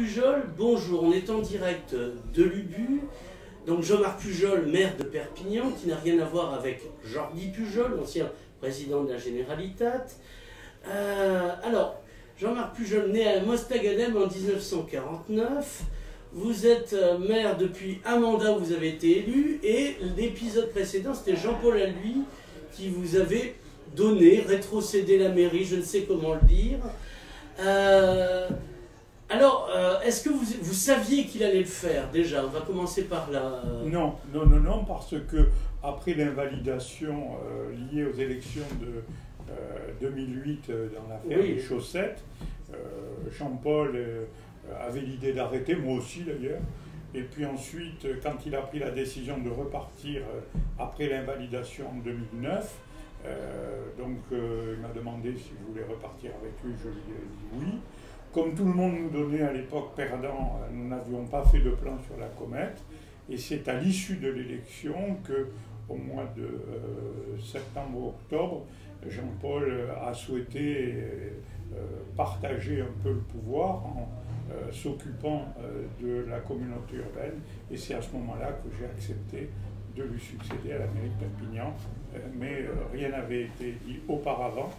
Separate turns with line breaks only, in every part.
Pujol, bonjour, on est en direct de l'Ubu. Donc Jean-Marc Pujol, maire de Perpignan, qui n'a rien à voir avec Jordi Pujol, l'ancien président de la Generalitat. Alors, Jean-Marc Pujol, né à Mostaganem en 1949. Vous êtes maire depuis un mandat où vous avez été élu. Et l'épisode précédent, c'était Jean-Paul Alluy qui vous avait donné, rétrocédé la mairie, je ne sais comment le dire. Alors, est-ce que vous saviez qu'il allait le faire déjà? On va commencer par là.
Non, parce que après l'invalidation liée aux élections de 2008 dans l'affaire des chaussettes, Jean-Paul avait l'idée d'arrêter, moi aussi d'ailleurs. Et puis ensuite, quand il a pris la décision de repartir après l'invalidation en 2009, il m'a demandé si je voulais repartir avec lui, je lui ai dit oui. Comme tout le monde nous donnait à l'époque perdant, nous n'avions pas fait de plan sur la comète. Et c'est à l'issue de l'élection qu'au mois de septembre-octobre, Jean-Paul a souhaité partager un peu le pouvoir en s'occupant de la communauté urbaine. Et c'est à ce moment-là que j'ai accepté de lui succéder à la mairie de Perpignan. Mais rien n'avait été dit auparavant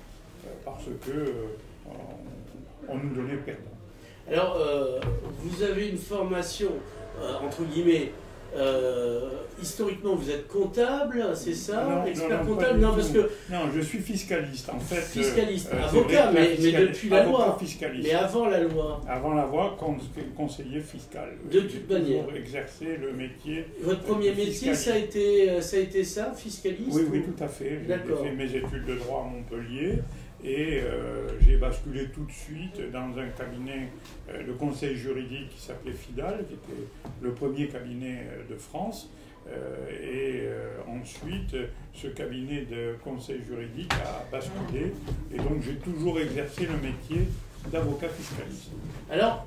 parce que on nous donnait perdant.
Alors, vous avez une formation, entre guillemets, historiquement, vous êtes comptable, c'est ça? Expert comptable? Non, parce que...
Non, je suis fiscaliste, en fait.
Fiscaliste, avocat, mais depuis la loi.
Fiscaliste.
Mais avant la loi.
Avant la loi, conseiller fiscal.
De toute manière.
Pour exercer le métier.
Votre premier métier, ça a été ça, fiscaliste?
Oui, oui, tout à fait. J'ai fait mes études de droit à Montpellier. Et j'ai basculé tout de suite dans un cabinet de conseil juridique qui s'appelait Fidal, qui était le premier cabinet de France. Ensuite, ce cabinet de conseil juridique a basculé. Et donc, j'ai toujours exercé le métier d'avocat fiscaliste.
Alors,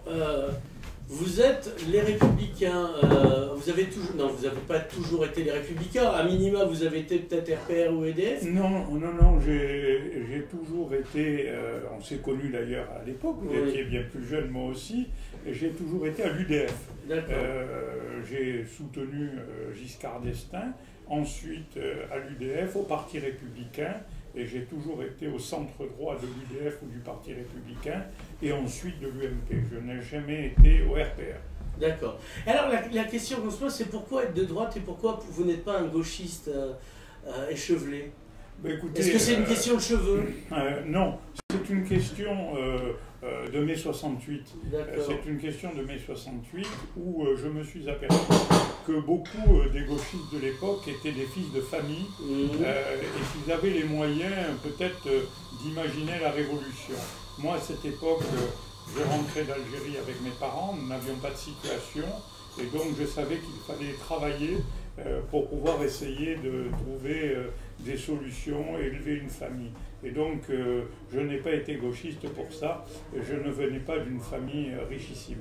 vous êtes les Républicains. Vous avez toujours... Non, vous n'avez pas toujours été les Républicains. À minima, vous avez été peut-être RPR ou EDF?
Non, j'ai toujours été... on s'est connus d'ailleurs à l'époque, vous étiez bien plus jeune, moi aussi. J'ai toujours été à l'UDF. J'ai soutenu Giscard d'Estaing, ensuite à l'UDF, au Parti républicain, et j'ai toujours été au centre droit de l'UDF ou du Parti républicain, et ensuite de l'UMP. Je n'ai jamais été au RPR.
D'accord. Alors la question qu'on se pose, c'est pourquoi être de droite et pourquoi vous n'êtes pas un gauchiste échevelé? Est-ce que c'est une question de cheveux?
Non, c'est une question de mai 68. C'est une question de mai 68 où je me suis aperçu que beaucoup des gauchistes de l'époque étaient des fils de famille et qu'ils avaient les moyens peut-être d'imaginer la révolution. Moi, à cette époque, je rentrais d'Algérie avec mes parents, nous n'avions pas de situation et donc je savais qu'il fallait travailler pour pouvoir essayer de trouver des solutions, élever une famille. Et donc, je n'ai pas été gauchiste pour ça, je ne venais pas d'une famille richissime.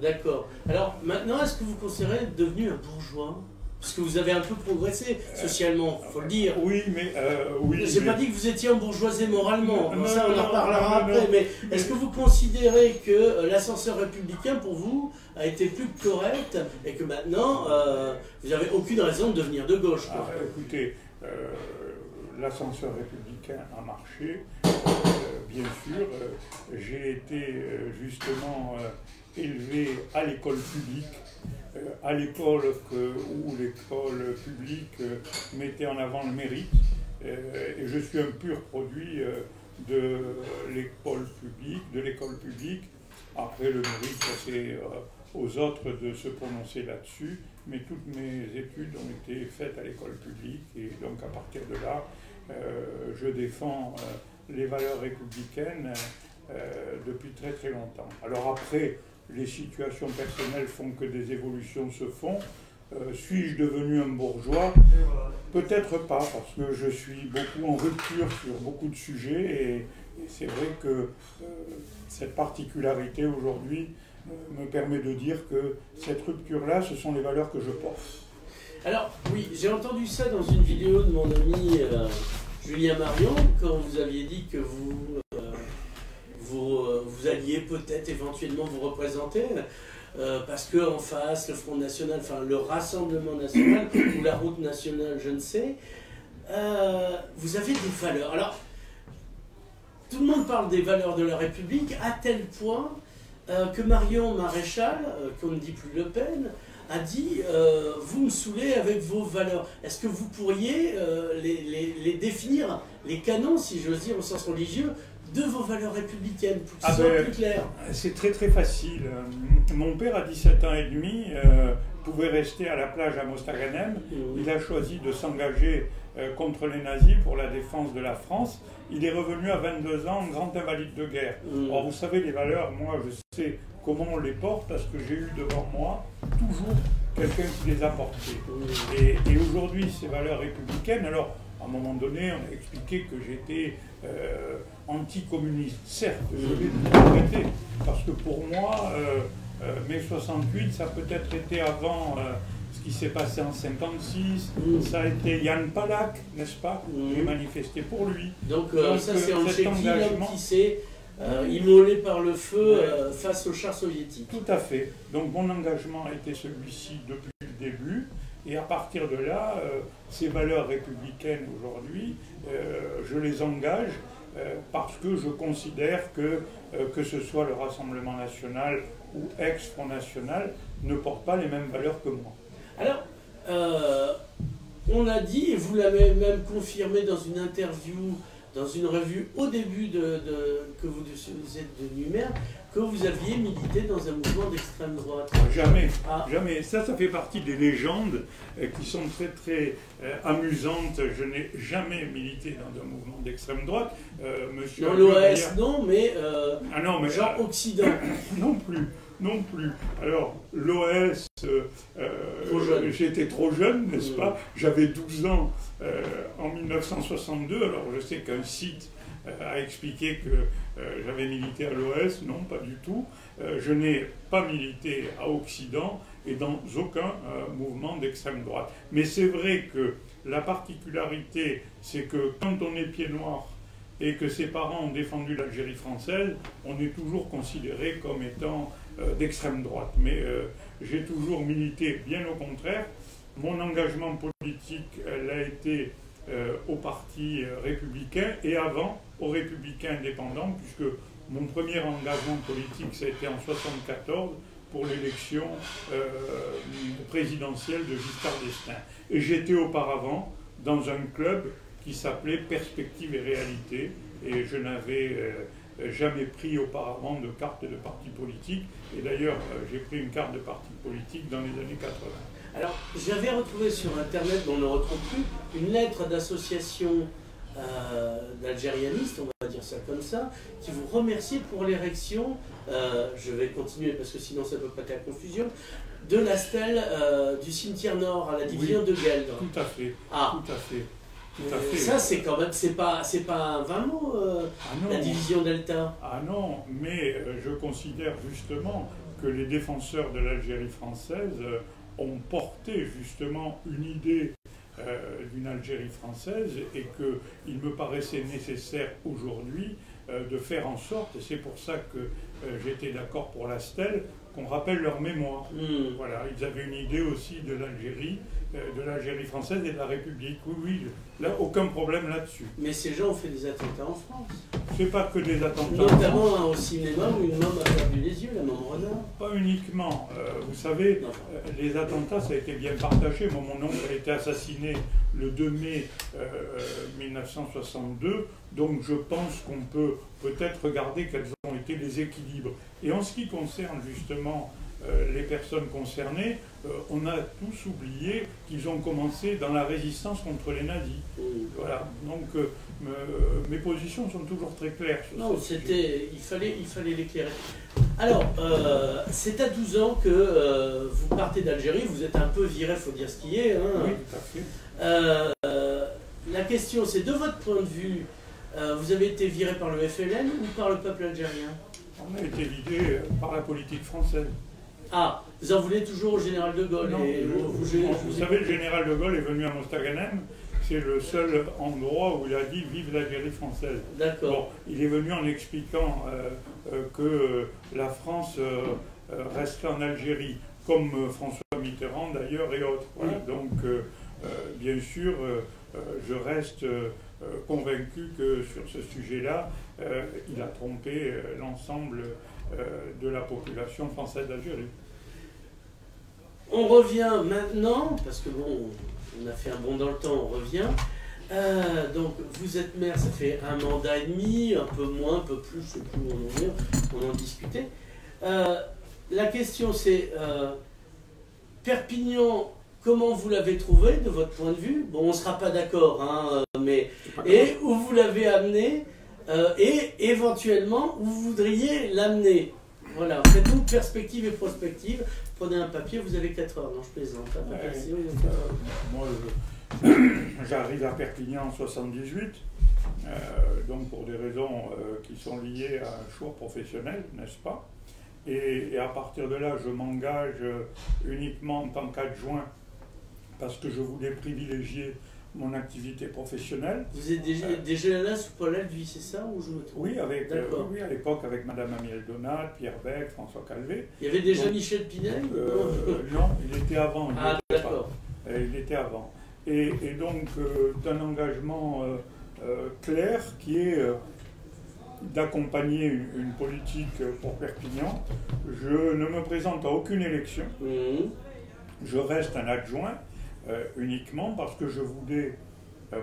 D'accord. Alors, maintenant, est-ce que vous considérez être devenu un bourgeois? Parce que vous avez un peu progressé socialement, il faut le dire.
Oui, mais... oui,
j'ai pas dit que vous étiez embourgeoisé moralement, ça on en reparlera après, mais est-ce que vous considérez que l'ascenseur républicain, pour vous, a été plus correct et que maintenant, vous n'avez aucune raison de devenir de gauche?
Écoutez, l'ascenseur républicain a marché, bien sûr. J'ai été justement élevé à l'école publique, à l'école où l'école publique mettait en avant le mérite. Et je suis un pur produit de l'école publique. Après, le mérite, c'est aux autres de se prononcer là-dessus. Mais toutes mes études ont été faites à l'école publique. Et donc, à partir de là, je défends les valeurs républicaines depuis très très longtemps. Alors après, les situations personnelles font que des évolutions se font. Suis-je devenu un bourgeois? Peut-être pas, parce que je suis beaucoup en rupture sur beaucoup de sujets et c'est vrai que cette particularité aujourd'hui me permet de dire que cette rupture-là, ce sont les valeurs que je porte.
Alors, oui, j'ai entendu ça dans une vidéo de mon ami Julien Marion, quand vous aviez dit que vous vous alliez peut-être éventuellement vous représenter, parce qu'en face, le Front National, enfin le Rassemblement National, ou la Route Nationale, je ne sais, vous avez des valeurs. Alors, tout le monde parle des valeurs de la République, à tel point que Marion Maréchal, qu'on ne dit plus Le Pen, a dit vous me saoulez avec vos valeurs. Est-ce que vous pourriez les définir, les canons, si j'ose dire, au sens religieux, de vos valeurs républicaines, pour que ce soit plus clair?
C'est très très facile. Mon père, à 17 ans et demi, pouvait rester à la plage à Mostaganem. Il a choisi de s'engager contre les nazis pour la défense de la France. Il est revenu à 22 ans, grand invalide de guerre. Alors vous savez, les valeurs, moi je sais comment on les porte, parce que j'ai eu devant moi toujours quelqu'un qui les a portées. Et aujourd'hui, ces valeurs républicaines, alors à un moment donné, on a expliqué que j'étais anticommuniste. Certes, je l'ai tout arrêté, parce que pour moi, mai 68, ça a peut-être été avant ce qui s'est passé en 56, ça a été Yann Palach, n'est-ce pas? J'ai manifesté pour lui.
Donc ça c'est un engagement qui s'est immolé par le feu face aux chars soviétiques.
Tout à fait. Donc mon engagement a été celui-ci depuis le début. Et à partir de là, ces valeurs républicaines aujourd'hui, je les engage parce que je considère que ce soit le Rassemblement National ou ex-Front National, ne portent pas les mêmes valeurs que moi.
Alors, on a dit, et vous l'avez même confirmé dans une interview, dans une revue au début que vous êtes devenu maire, que vous aviez milité dans un mouvement d'extrême droite.
Jamais, jamais. Ça fait partie des légendes qui sont très très amusantes. Je n'ai jamais milité dans un mouvement d'extrême droite.
Dans l'OS, non, mais, genre Occident.
Non plus. Non plus. Alors, l'OS, j'étais trop jeune, n'est-ce pas? J'avais 12 ans en 1962, alors je sais qu'un site a expliqué que j'avais milité à l'OS, non, pas du tout. Je n'ai pas milité à Occident et dans aucun mouvement d'extrême droite. Mais c'est vrai que la particularité, c'est que quand on est pied noir et que ses parents ont défendu l'Algérie française, on est toujours considéré comme étant d'extrême droite. Mais j'ai toujours milité, bien au contraire. Mon engagement politique, elle a été au parti républicain et avant aux républicains indépendants, puisque mon premier engagement politique, ça a été en 1974 pour l'élection présidentielle de Giscard d'Estaing. Et j'étais auparavant dans un club qui s'appelait Perspective et Réalité, et je n'avais jamais pris auparavant de carte de parti politique, et d'ailleurs j'ai pris une carte de parti politique dans les années 80.
Alors j'avais retrouvé sur internet, mais on ne le retrouve plus, une lettre d'association d'algérianistes, on va dire ça comme ça, qui vous remercie pour l'érection, je vais continuer parce que sinon ça peut prêter à confusion, de la stèle du cimetière nord à la division de Gueldre.
Tout à fait, tout à fait. Tout à fait.
Ça, c'est quand même, c'est pas un vain mot, la division Delta.
Ah non, mais je considère justement que les défenseurs de l'Algérie française ont porté justement une idée d'une Algérie française et qu'il me paraissait nécessaire aujourd'hui de faire en sorte, et c'est pour ça que j'étais d'accord pour la stèle, qu'on rappelle leur mémoire. Voilà, ils avaient une idée aussi de l'Algérie française et de la République. Oui, oui, là, aucun problème là-dessus.
Mais ces gens ont fait des attentats en France.
C'est pas que des attentats.
Notamment au cinéma où une môme a perdu les yeux, la môme Renard.
Pas uniquement. Vous savez, les attentats, ça a été bien partagé. Moi, mon oncle a été assassiné le 2 mai 1962. Donc je pense qu'on peut peut-être regarder quels ont été les équilibres. Et en ce qui concerne justement les personnes concernées, on a tous oublié qu'ils ont commencé dans la résistance contre les nazis. Voilà. Donc mes positions sont toujours très claires.
Non, il fallait l'éclairer. Alors, c'est à 12 ans que vous partez d'Algérie, vous êtes un peu viré, il faut dire ce qui est. Hein.
Oui, tout à fait.
La question, c'est de votre point de vue, vous avez été viré par le FLN ou par le peuple algérien?
On a été vidé par la politique française.
Ah, vous en voulez toujours au général de Gaulle?
Non, vous savez, le général de Gaulle est venu à Mostaganem, c'est le seul endroit où il a dit « Vive l'Algérie française ».
D'accord.
Bon, il est venu en expliquant que la France resterait en Algérie, comme François Mitterrand d'ailleurs et autres. Voilà. Donc, bien sûr, je reste convaincu que sur ce sujet-là, il a trompé l'ensemble de la population française d'Algérie.
On revient maintenant, parce que bon, on a fait un bond dans le temps, on revient. Donc, vous êtes maire, ça fait 1 mandat et demi, un peu moins, un peu plus, je ne sais plus où on en est, on en discutait. La question c'est, Perpignan, comment vous l'avez trouvé de votre point de vue? Bon, on ne sera pas d'accord, hein, mais... Et où vous l'avez amené, et éventuellement, où vous voudriez l'amener. Voilà, faites-nous perspective et prospective. Prenez un papier, vous avez 4 heures. Non, je plaisante.
Moi, j'arrive à Perpignan en 78, donc pour des raisons qui sont liées à un choix professionnel, n'est-ce pas? Et à partir de là, je m'engage uniquement en tant qu'adjoint parce que je voulais privilégier mon activité professionnelle.
Vous êtes déjà là sous Paul Alvy, c'est ça ou je me trompe?
Oui, oui, à l'époque avec Madame Amiel Donat, Pierre Beck, François Calvé.
Il y avait déjà Michel Pinel?
Non, il était avant.
Ah, d'accord.
Il était avant. Et donc, d'un engagement clair qui est d'accompagner une politique pour Perpignan. Je ne me présente à aucune élection. Je reste un adjoint. Uniquement parce que je voulais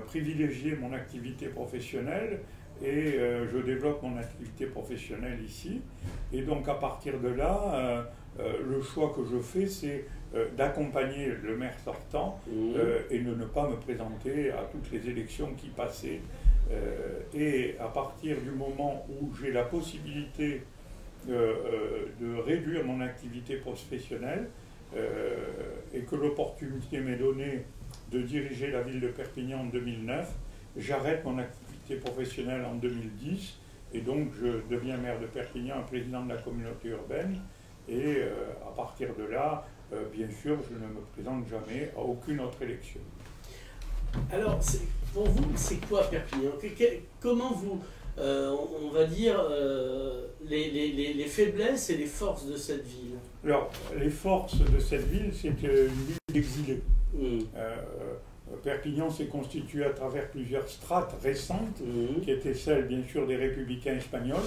privilégier mon activité professionnelle et je développe mon activité professionnelle ici. Et donc à partir de là, le choix que je fais, c'est d'accompagner le maire sortant et de ne pas me présenter à toutes les élections qui passaient. Et à partir du moment où j'ai la possibilité de réduire mon activité professionnelle, et que l'opportunité m'est donnée de diriger la ville de Perpignan en 2009, j'arrête mon activité professionnelle en 2010 et donc je deviens maire de Perpignan, président de la communauté urbaine et à partir de là, bien sûr, je ne me présente jamais à aucune autre élection.
Alors, pour vous, c'est quoi Perpignan? Comment vous, on va dire, les faiblesses et les forces de cette ville?
Alors, les forces de cette ville, c'est une ville d'exilés. Perpignan s'est constitué à travers plusieurs strates récentes, qui étaient celles, bien sûr, des républicains espagnols,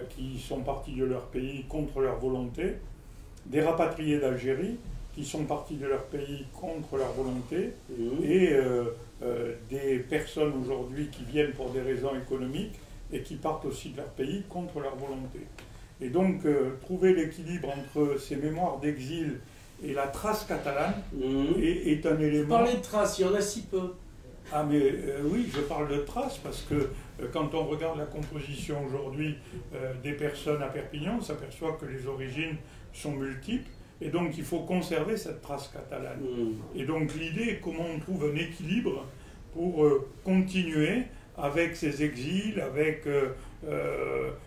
qui sont partis de leur pays contre leur volonté, des rapatriés d'Algérie, qui sont partis de leur pays contre leur volonté, et des personnes aujourd'hui qui viennent pour des raisons économiques et qui partent aussi de leur pays contre leur volonté. Et donc, trouver l'équilibre entre ces mémoires d'exil et la trace catalane est un élément... Vous
parlez de trace, il y en a si peu.
Ah mais oui, je parle de trace parce que quand on regarde la composition aujourd'hui des personnes à Perpignan, on s'aperçoit que les origines sont multiples et donc il faut conserver cette trace catalane. Et donc l'idée est comment on trouve un équilibre pour continuer avec ces exils, avec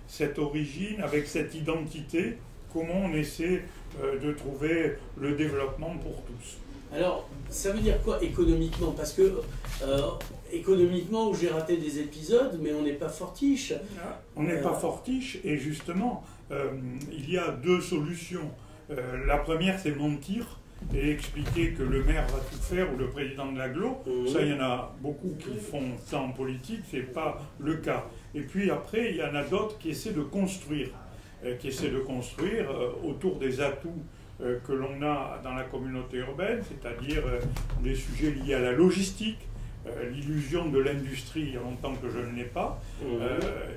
cette origine, avec cette identité, comment on essaie de trouver le développement pour tous.
Alors, ça veut dire quoi économiquement? Parce que économiquement, j'ai raté des épisodes, mais on n'est pas fortiche.
On n'est pas fortiche, et justement, il y a deux solutions. La première, c'est mentir et expliquer que le maire va tout faire ou le président de l'agglo. Ça, il y en a beaucoup qui font ça en politique, ce n'est pas le cas. Et puis après, il y en a d'autres qui essaient de construire, autour des atouts que l'on a dans la communauté urbaine, c'est-à-dire des sujets liés à la logistique, l'illusion de l'industrie, il y a longtemps que je ne l'ai pas.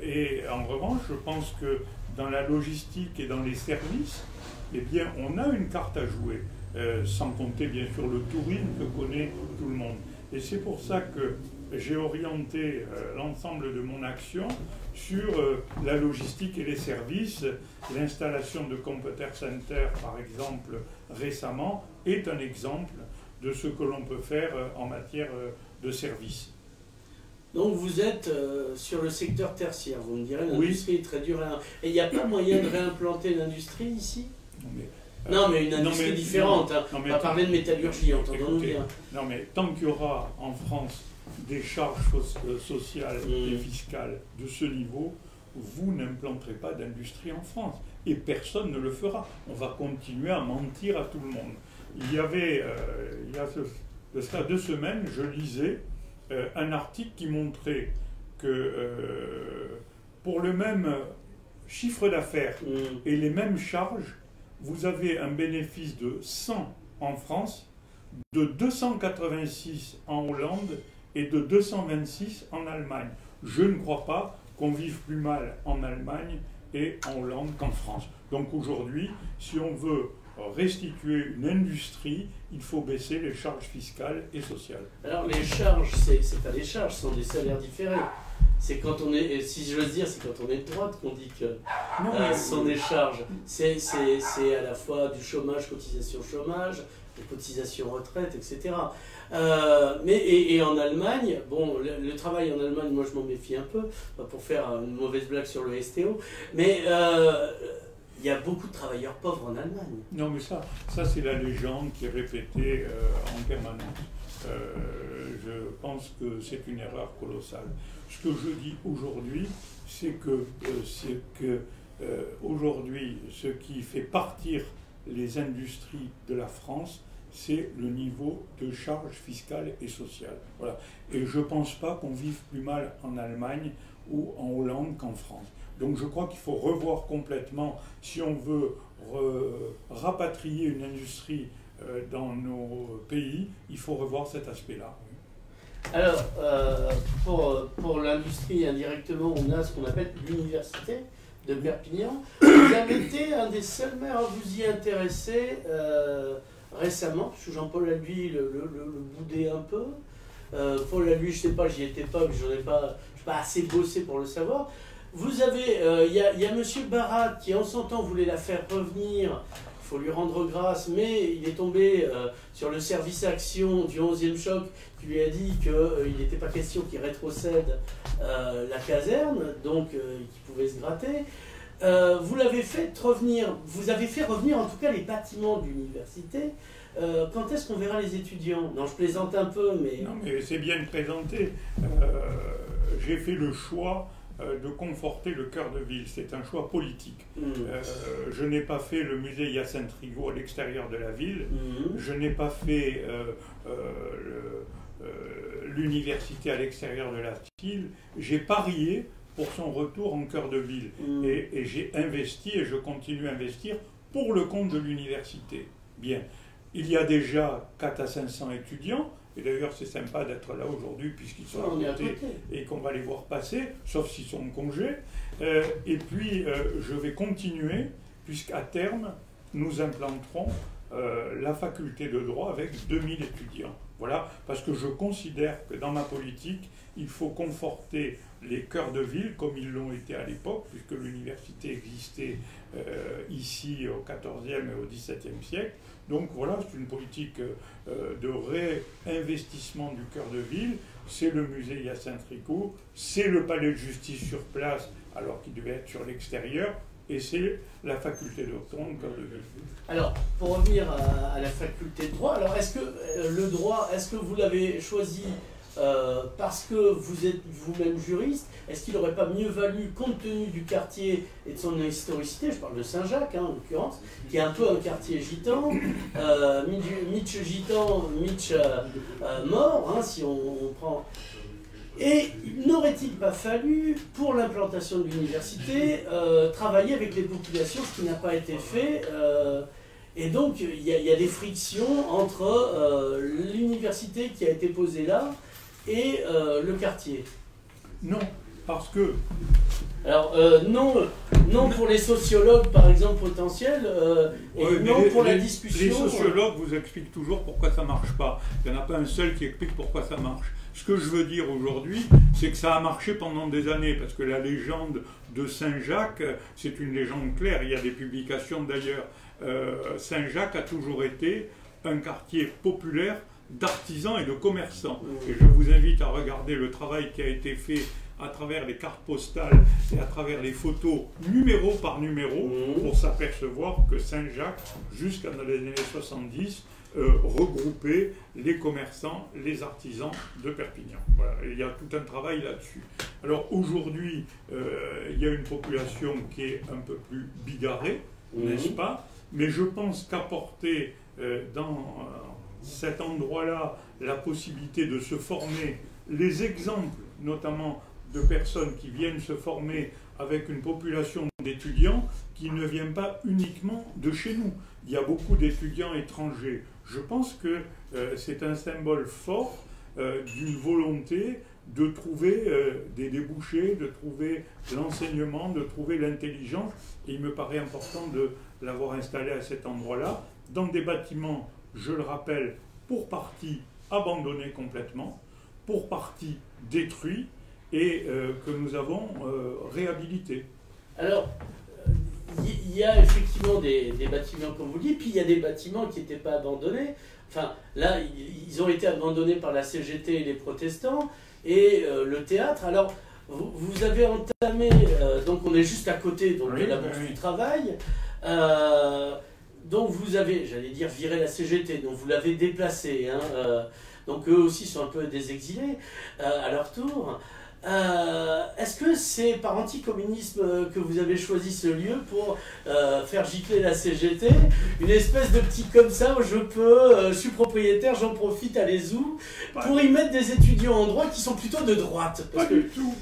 Et en revanche, je pense que dans la logistique et dans les services, eh bien, on a une carte à jouer, sans compter bien sûr le tourisme que connaît tout le monde. Et c'est pour ça que j'ai orienté l'ensemble de mon action sur la logistique et les services. L'installation de Computer Center, par exemple, récemment, est un exemple de ce que l'on peut faire en matière de services.
Donc vous êtes sur le secteur tertiaire, vous me direz, l'industrie est très dure. Et il n'y a pas moyen de réimplanter l'industrie ici? Non, mais une industrie différente. On va parler de métallurgie, entendons-nous bien.
Non, mais tant qu'il y aura en France des charges sociales et fiscales de ce niveau, vous n'implanterez pas d'industrie en France. Et personne ne le fera. On va continuer à mentir à tout le monde. Il y a de cela 2 semaines, je lisais un article qui montrait que pour le même chiffre d'affaires et les mêmes charges, vous avez un bénéfice de 100 en France, de 286 en Hollande et de 226 en Allemagne. Je ne crois pas qu'on vive plus mal en Allemagne et en Hollande qu'en France. Donc aujourd'hui, si on veut restituer une industrie, il faut baisser les charges fiscales et sociales.
Alors les charges, c'est pas des charges, ce sont des salaires différés. C'est quand on est, si j'ose dire, c'est quand on est de droite qu'on dit que ce sont des charges. C'est à la fois du chômage, cotisation chômage, des cotisations retraite, etc. Et en Allemagne, bon, le travail en Allemagne, moi je m'en méfie un peu, pas pour faire une mauvaise blague sur le STO, mais il y a beaucoup de travailleurs pauvres en Allemagne.
Non, mais ça c'est la légende qui est répétée en permanence. Je pense que c'est une erreur colossale. Ce que je dis aujourd'hui, c'est que aujourd'hui, ce qui fait partir les industries de la France, c'est le niveau de charges fiscales et sociales. Voilà. Et je ne pense pas qu'on vive plus mal en Allemagne ou en Hollande qu'en France. Donc je crois qu'il faut revoir complètement, si on veut rapatrier une industrie dans nos pays, il faut revoir cet aspect-là.
Alors, pour l'industrie, indirectement, on a ce qu'on appelle l'université de Perpignan. Vous avez été un des seuls maires à vous y intéresser récemment, parce que Jean-Paul Alluy le boudait un peu. Paul Alluy, je ne sais pas, j'y étais pas, mais je n'ai pas assez bossé pour le savoir. Vous avez, il y a M. Barat qui, en son temps, voulait la faire revenir. Il faut lui rendre grâce, mais il est tombé sur le service action du 11e choc qui lui a dit qu'il n'était pas question qu'il rétrocède la caserne, donc qu'il pouvait se gratter. Vous l'avez fait revenir, vous avez fait revenir en tout cas les bâtiments de l'université. Quand est-ce qu'on verra les étudiants? Non, je plaisante un peu, mais...
Non, mais c'est bien présenté. J'ai fait le choix de conforter le cœur de ville. C'est un choix politique. Je n'ai pas fait le musée Hyacinthe Rigaud à l'extérieur de la ville. Je n'ai pas fait l'université à l'extérieur de la ville. J'ai parié pour son retour en cœur de ville. Et j'ai investi et je continue à investir pour le compte de l'université. Bien. Il y a déjà 400 à 500 étudiants. Et d'ailleurs, c'est sympa d'être là aujourd'hui puisqu'ils sont à côté et qu'on va les voir passer, sauf s'ils sont en congé. Et puis, je vais continuer puisqu'à terme, nous implanterons la faculté de droit avec 2000 étudiants. Voilà, parce que je considère que dans ma politique, il faut conforter les cœurs de ville comme ils l'ont été à l'époque, puisque l'université existait ici au XIVe et au XVIIe siècle. Donc voilà, c'est une politique de réinvestissement du cœur de ville. C'est le musée Hyacinthe Rigaud, c'est le palais de justice sur place, alors qu'il devait être sur l'extérieur, et c'est la faculté de droit au cœur de ville.
Alors, pour revenir à la faculté de droit, alors est-ce que le droit, est-ce que vous l'avez choisi parce que vous êtes vous-même juriste? Est-ce qu'il n'aurait pas mieux valu, compte tenu du quartier et de son historicité, je parle de Saint-Jacques en l'occurrence, qui est un peu un quartier gitan, Mitch gitan, Mitch mort, hein, si on prend... Et n'aurait-il pas fallu, pour l'implantation de l'université, travailler avec les populations, ce qui n'a pas été fait et donc il y a des frictions entre l'université qui a été posée là et le quartier?
Non, parce que...
Alors non pour les sociologues par exemple potentiels, et non pour la discussion...
Les sociologues vous expliquent toujours pourquoi ça ne marche pas. Il n'y en a pas un seul qui explique pourquoi ça marche. Ce que je veux dire aujourd'hui, c'est que ça a marché pendant des années, parce que la légende de Saint-Jacques, c'est une légende claire, il y a des publications d'ailleurs. Saint-Jacques a toujours été un quartier populaire d'artisans et de commerçants. Et je vous invite à regarder le travail qui a été fait à travers les cartes postales et à travers les photos numéro par numéro pour s'apercevoir que Saint-Jacques, jusqu'à dans les années 70, regroupait les commerçants, les artisans de Perpignan. Voilà, il y a tout un travail là-dessus. Alors aujourd'hui, il y a une population qui est un peu plus bigarrée, n'est-ce pas? Mais je pense qu'apporter dans cet endroit-là la possibilité de se former, les exemples notamment de personnes qui viennent se former avec une population d'étudiants qui ne vient pas uniquement de chez nous. Il y a beaucoup d'étudiants étrangers. Je pense que c'est un symbole fort d'une volonté de trouver des débouchés, de trouver l'enseignement, de trouver l'intelligence. Et il me paraît important de l'avoir installé à cet endroit-là, dans des bâtiments, je le rappelle, pour partie abandonnés complètement, pour partie détruits, et que nous avons réhabilités.
Alors, il y a effectivement des bâtiments, comme vous dites, puis il y a des bâtiments qui n'étaient pas abandonnés. Enfin, là, ils ont été abandonnés par la CGT et les protestants, et le théâtre. Alors, vous avez entamé, donc on est juste à côté donc, de la Bourse du Travail, donc vous avez, j'allais dire, viré la CGT, donc vous l'avez déplacée, hein, donc eux aussi sont un peu des exilés à leur tour. Est-ce que c'est par anticommunisme que vous avez choisi ce lieu pour faire gicler la CGT? Une espèce de petit comme ça où je suis propriétaire, j'en profite, allez-y, pour y mettre des étudiants en droit qui sont plutôt de droite.
Pas du tout.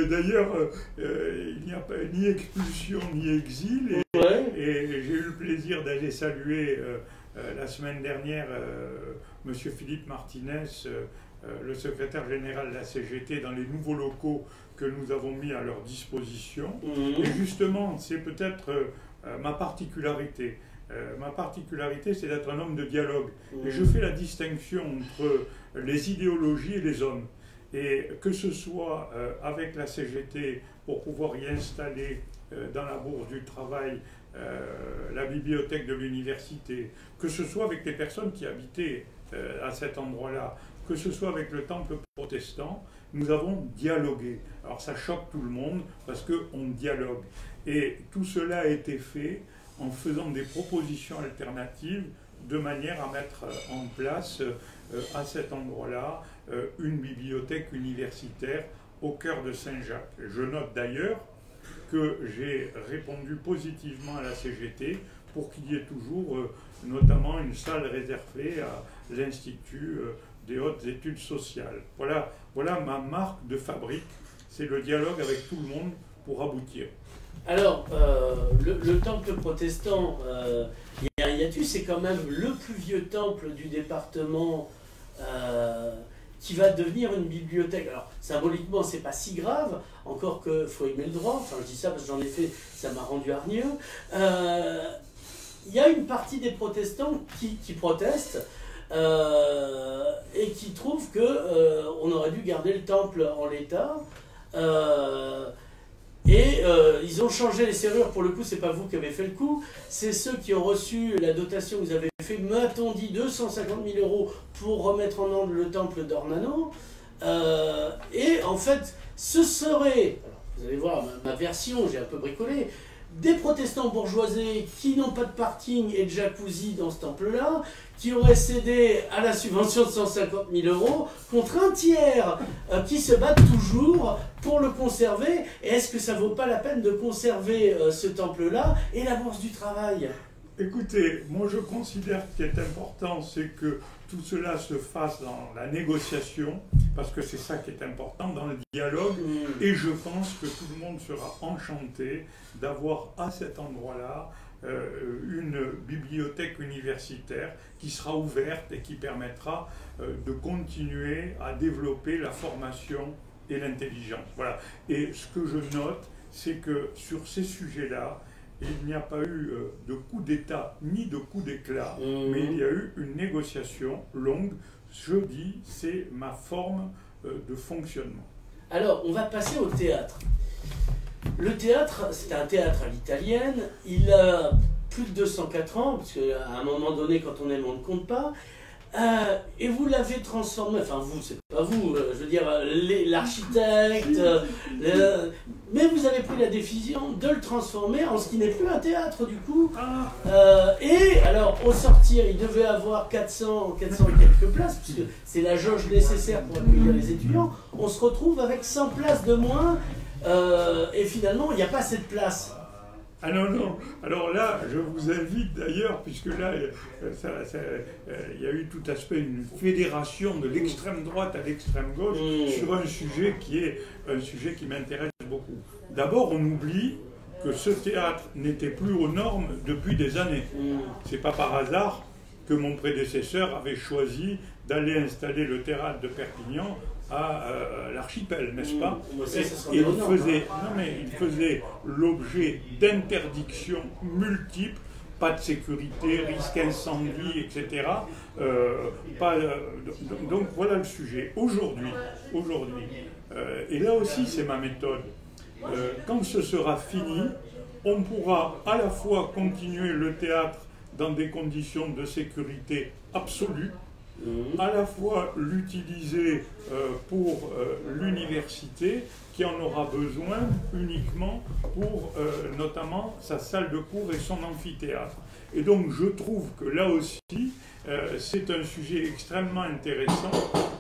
D'ailleurs, il n'y a pas ni expulsion ni exil. Et j'ai eu le plaisir d'aller saluer la semaine dernière M. Philippe Martinez, le secrétaire général de la CGT, dans les nouveaux locaux que nous avons mis à leur disposition. Et justement, c'est peut-être ma particularité. Ma particularité, c'est d'être un homme de dialogue. Et je fais la distinction entre les idéologies et les hommes. Et que ce soit avec la CGT pour pouvoir y installer dans la Bourse du Travail la bibliothèque de l'université, que ce soit avec les personnes qui habitaient à cet endroit-là, que ce soit avec le temple protestant, nous avons dialogué. Alors ça choque tout le monde parce qu'on dialogue. Et tout cela a été fait en faisant des propositions alternatives de manière à mettre en place à cet endroit-là une bibliothèque universitaire au cœur de Saint-Jacques. Je note d'ailleurs que j'ai répondu positivement à la CGT pour qu'il y ait toujours notamment une salle réservée à l'Institut des hautes études sociales. Voilà ma marque de fabrique, c'est le dialogue avec tout le monde pour aboutir.
Alors, le temple protestant Yariatu, c'est quand même le plus vieux temple du département qui va devenir une bibliothèque. Alors, symboliquement, c'est pas si grave, encore qu'il faut aimer le droit. Enfin, je dis ça parce que j'en ai fait, ça m'a rendu hargneux. Il y a une partie des protestants qui protestent et qui trouvent qu'on aurait dû garder le temple en l'état. Ils ont changé les serrures, pour le coup, c'est pas vous qui avez fait le coup, c'est ceux qui ont reçu la dotation que vous avez fait, m'a-t-on dit, 250 000 € pour remettre en ordre le temple d'Ornano. Et en fait, ce serait, alors, vous allez voir ma version, j'ai un peu bricolé, des protestants bourgeoisés qui n'ont pas de parking et de jacuzzi dans ce temple-là, qui auraient cédé à la subvention de 150 000 € contre un tiers qui se battent toujours pour le conserver. Et est-ce que ça vaut pas la peine de conserver ce temple-là et la Bourse du Travail?
Écoutez, moi je considère que ce qui est important, c'est que tout cela se fasse dans la négociation, parce que c'est ça qui est important, dans le dialogue, et je pense que tout le monde sera enchanté d'avoir à cet endroit-là une bibliothèque universitaire qui sera ouverte et qui permettra de continuer à développer la formation et l'intelligence. Voilà. Et ce que je note, c'est que sur ces sujets-là, il n'y a pas eu de coup d'État ni de coup d'éclat, mais il y a eu une négociation longue. Je dis, c'est ma forme de fonctionnement.
Alors, on va passer au théâtre. Le théâtre, c'est un théâtre à l'italienne. Il a plus de 204 ans, parce qu'à un moment donné, quand on aime, on ne compte pas. Et vous l'avez transformé, enfin vous, c'est pas vous, je veux dire l'architecte, mais vous avez pris la décision de le transformer en ce qui n'est plus un théâtre du coup. Et alors au sortir, il devait avoir 400 et quelques places, puisque c'est la jauge nécessaire pour accueillir les étudiants. On se retrouve avec 100 places de moins, et finalement il n'y a pas cette place.
Ah non, non. Alors là, je vous invite d'ailleurs, puisque là, il y a eu tout aspect, une fédération de l'extrême droite à l'extrême gauche sur un sujet qui est un sujet qui m'intéresse beaucoup. D'abord, on oublie que ce théâtre n'était plus aux normes depuis des années. C'est pas par hasard que mon prédécesseur avait choisi d'aller installer le théâtre de Perpignan à l'archipel, n'est-ce pas? Et il faisait l'objet d'interdictions multiples, pas de sécurité, risque incendie, etc. Donc voilà le sujet. Aujourd'hui, et là aussi c'est ma méthode, quand ce sera fini, on pourra à la fois continuer le théâtre dans des conditions de sécurité absolue, à la fois l'utiliser pour l'université qui en aura besoin uniquement pour notamment sa salle de cours et son amphithéâtre. Et donc je trouve que là aussi c'est un sujet extrêmement intéressant,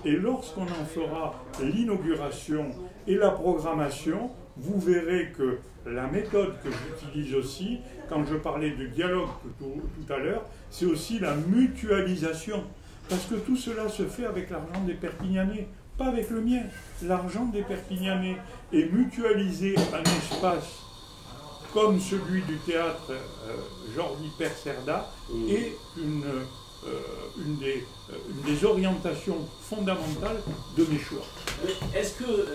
et lorsqu'on en fera l'inauguration et la programmation, vous verrez que la méthode que j'utilise aussi, quand je parlais du dialogue tout à l'heure, c'est aussi la mutualisation. Parce que tout cela se fait avec l'argent des Perpignanais, pas avec le mien. L'argent des Perpignanais est mutualisé un espace comme celui du théâtre Jordi Percerda est une des orientations fondamentales de mes choix.
Est-ce que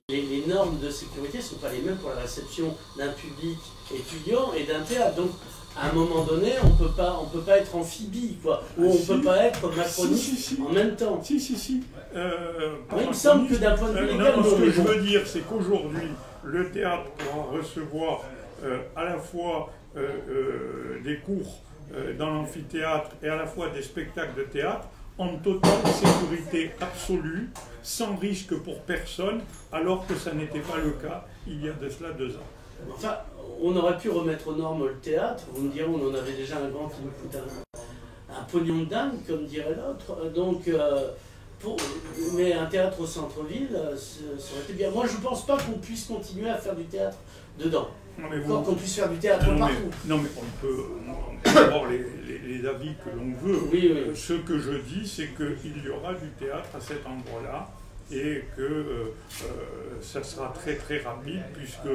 les normes de sécurité ne sont pas les mêmes pour la réception d'un public étudiant et d'un théâtre? Donc, à un moment donné, on peut pas être amphibie, quoi. Ou on ne peut pas être macroniste en même temps.
Si.
Il me semble que d'un point de vue légal,
ce que je veux dire, c'est qu'aujourd'hui, le théâtre pourra recevoir à la fois des cours dans l'amphithéâtre et à la fois des spectacles de théâtre en totale sécurité absolue, sans risque pour personne, alors que ça n'était pas le cas il y a de cela 2 ans.
Enfin, on aurait pu remettre aux normes le théâtre. Vous me direz, on en avait déjà un grand qui nous coûte un pognon de dingue, comme dirait l'autre. Donc, mais un théâtre au centre-ville, ça aurait été bien. Moi, je ne pense pas qu'on puisse continuer à faire du théâtre dedans. Qu'on puisse faire du théâtre partout.
Non, mais on peut avoir les avis que l'on veut.
Oui.
Ce que je dis, c'est qu'il y aura du théâtre à cet endroit-là, et que ça sera très très rapide, puisque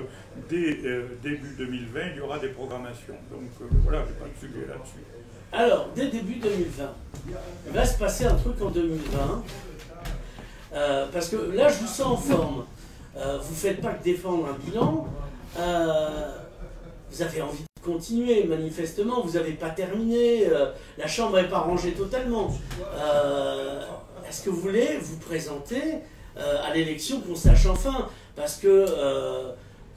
dès début 2020, il y aura des programmations. Donc voilà, je n'ai pas de sujet là-dessus.
Alors, dès début 2020, il va se passer un truc en 2020, parce que là, je vous sens en forme. Vous ne faites pas que défendre un bilan, vous avez envie de continuer, manifestement, vous n'avez pas terminé, la Chambre n'est pas rangée totalement. Est-ce que vous voulez vous présenter à l'élection, qu'on sache enfin, parce que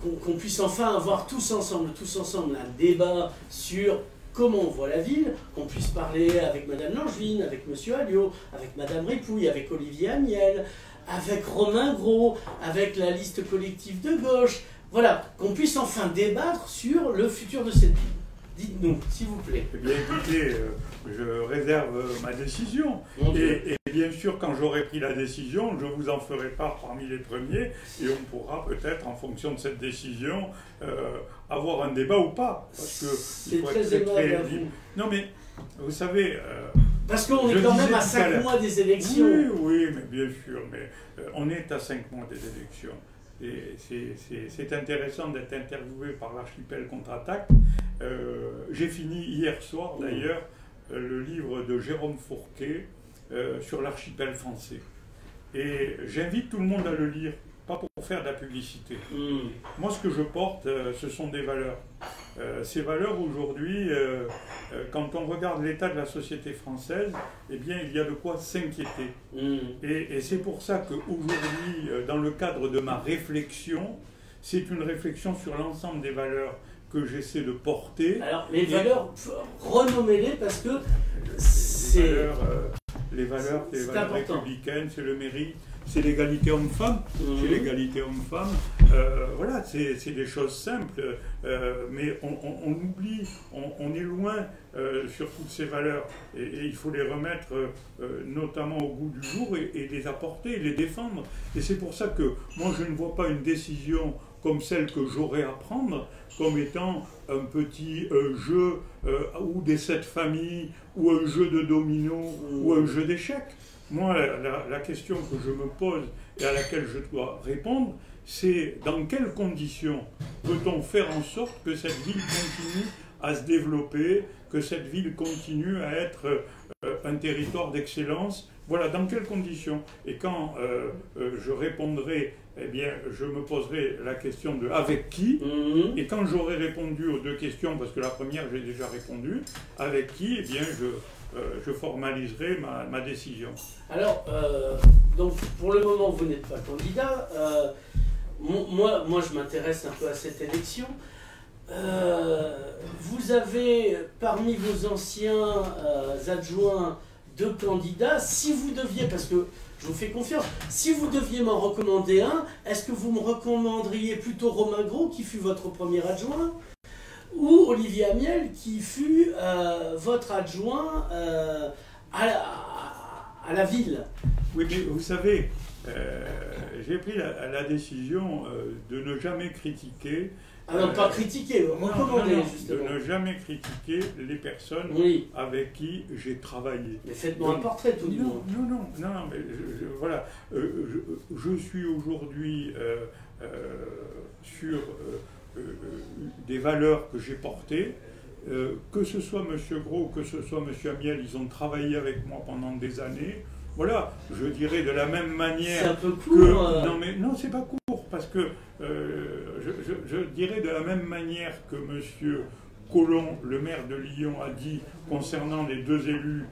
qu'on puisse enfin avoir tous ensemble un débat sur comment on voit la ville, qu'on puisse parler avec Madame Langevin, avec Monsieur Alliot, avec Madame Ripouille, avec Olivier Amiel, avec Romain Gros, avec la liste collective de gauche, voilà, qu'on puisse enfin débattre sur le futur de cette ville. Dites-nous, s'il vous plaît.
Eh bien, écoutez, je réserve ma décision. Et bien sûr, quand j'aurai pris la décision, je vous en ferai part parmi les premiers. Et on pourra peut-être, en fonction de cette décision, avoir un débat ou pas. Parce que
c'est très aimable à vous.
Non, mais vous savez...
parce qu'on est quand même à 5 mois des élections.
Oui, mais bien sûr. Mais on est à 5 mois des élections. Et c'est intéressant d'être interviewé par l'Archipel Contre-Attaque. J'ai fini hier soir d'ailleurs le livre de Jérôme Fourquet sur l'archipel français. Et j'invite tout le monde à le lire, pas pour faire de la publicité. Moi, ce que je porte, ce sont des valeurs. Ces valeurs, aujourd'hui, quand on regarde l'état de la société française, eh bien, il y a de quoi s'inquiéter. Et c'est pour ça qu'aujourd'hui, dans le cadre de ma réflexion, c'est une réflexion sur l'ensemble des valeurs que j'essaie de porter.
Alors, les valeurs, renommez-les, parce que c'est...
les valeurs
important.
républicaines, c'est le mérite, c'est l'égalité homme-femme, c'est l'égalité homme-femme. Voilà, c'est des choses simples, mais on oublie, on est loin sur toutes ces valeurs, et il faut les remettre notamment au goût du jour et les apporter, les défendre. Et c'est pour ça que moi je ne vois pas une décision comme celle que j'aurais à prendre, comme étant un petit jeu ou des 7 familles, ou un jeu de dominos, ou un jeu d'échecs. Moi, la question que je me pose et à laquelle je dois répondre, c'est dans quelles conditions peut-on faire en sorte que cette ville continue à se développer, que cette ville continue à être un territoire d'excellence. Voilà, dans quelles conditions. Et quand je répondrai, eh bien, je me poserai la question de avec qui. Et quand j'aurai répondu aux 2 questions, parce que la première j'ai déjà répondu, avec qui, eh bien, je formaliserai ma décision.
Alors, donc pour le moment, vous n'êtes pas candidat. Moi, je m'intéresse un peu à cette élection. Vous avez, parmi vos anciens adjoints, 2 candidats. Si vous deviez, parce que je vous fais confiance, si vous deviez m'en recommander un, est-ce que vous me recommanderiez plutôt Romain Grau, qui fut votre premier adjoint, ou Olivier Amiel, qui fut votre adjoint à la ville?
Oui, mais vous savez, j'ai pris la décision de ne jamais critiquer.
Non, pas critiquer, recommander, justement.
De ne jamais critiquer les personnes avec qui j'ai travaillé.
Mais faites-moi un portrait, tout du moins.
Non, mais voilà. Je suis aujourd'hui sur des valeurs que j'ai portées. Que ce soit M. Gros, que ce soit M. Amiel, ils ont travaillé avec moi pendant des années. Voilà, je dirais de la même manière.
C'est un peu court.
Non, c'est pas court, parce que je dirais de la même manière que M. Collomb, le maire de Lyon, a dit concernant les 2 élus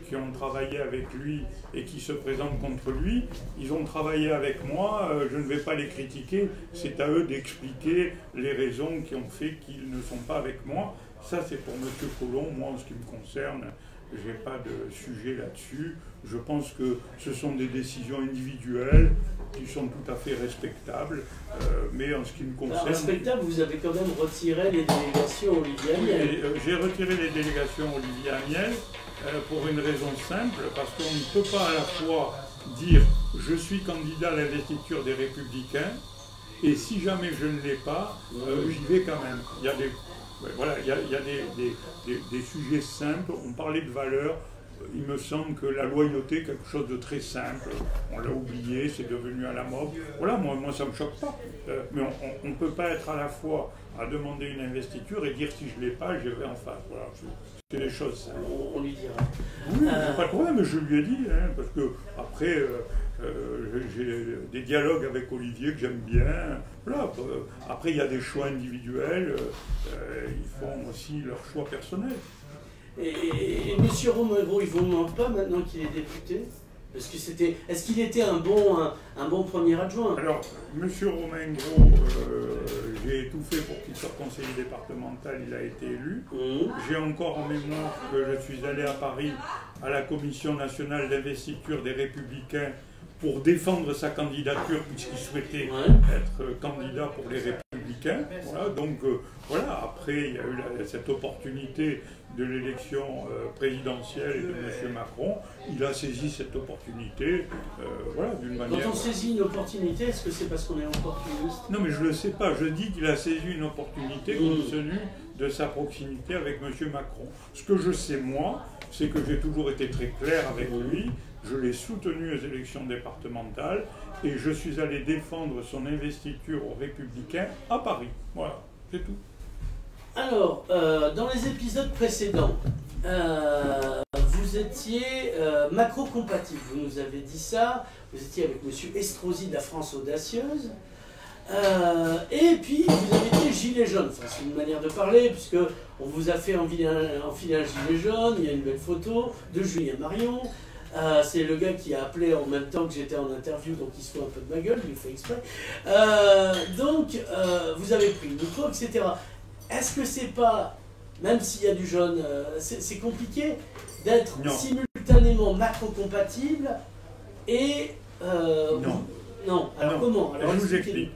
qui ont travaillé avec lui et qui se présentent contre lui. Ils ont travaillé avec moi, je ne vais pas les critiquer, c'est à eux d'expliquer les raisons qui ont fait qu'ils ne sont pas avec moi. Ça, c'est pour M. Collomb. Moi, en ce qui me concerne, je n'ai pas de sujet là-dessus. Je pense que ce sont des décisions individuelles qui sont tout à fait respectables, mais en ce qui me concerne...
Alors, respectable, vous avez quand même retiré les délégations Olivier Amiel.
J'ai retiré les délégations Olivier Amiel pour une raison simple, parce qu'on ne peut pas à la fois dire « je suis candidat à l'investiture des Républicains » et si jamais je ne l'ai pas, j'y vais quand même. Il y a des sujets simples, on parlait de valeurs. Il me semble que la loyauté est quelque chose de très simple. On l'a oublié, c'est devenu à la mode. Voilà, moi ça ne me choque pas. Mais on ne peut pas être à la fois à demander une investiture et dire si je ne l'ai pas, j'irai en face. Voilà, c'est les choses simples.
On lui dira.
Oui, pas de problème, mais je lui ai dit, parce que après, j'ai des dialogues avec Olivier que j'aime bien. Voilà, après, il y a des choix individuels, ils font aussi leurs choix personnels.
Et M. Romain Grau, il ne vous manque pas maintenant qu'il est député? Parce que c'était, est-ce qu'il était un bon premier adjoint?
Alors, M. Romain Grau, j'ai tout fait pour qu'il soit conseiller départemental, il a été élu. J'ai encore en mémoire que je suis allé à Paris à la Commission nationale d'investiture des Républicains pour défendre sa candidature, puisqu'il souhaitait être candidat pour les Républicains. Voilà, donc voilà, après il y a eu cette opportunité de l'élection présidentielle et de M. Macron. Il a saisi cette opportunité, voilà, d'une manière...
Quand on saisit une opportunité, est-ce que c'est parce qu'on est opportuniste?
Non, mais je ne le sais pas. Je dis qu'il a saisi une opportunité compte tenu de sa proximité avec M. Macron. Ce que je sais, moi, c'est que j'ai toujours été très clair avec lui. Je l'ai soutenu aux élections départementales et je suis allé défendre son investiture aux Républicains à Paris. Voilà, c'est tout.
Alors, dans les épisodes précédents, vous étiez macro-compatible, vous nous avez dit ça, vous étiez avec M. Estrosi de la France Audacieuse, et puis vous avez été gilet jaune, enfin, c'est une manière de parler, puisque on vous a fait enfiler un gilet jaune, il y a une belle photo de Julien Marion. C'est le gars qui a appelé en même temps que j'étais en interview, donc il se fout un peu de ma gueule, il le fait exprès. Vous avez pris le micro, etc. Est-ce que c'est pas, même s'il y a du jaune, c'est compliqué d'être simultanément spontanément macro-compatible et...
non.
Non, alors comment? Alors,
je vous explique.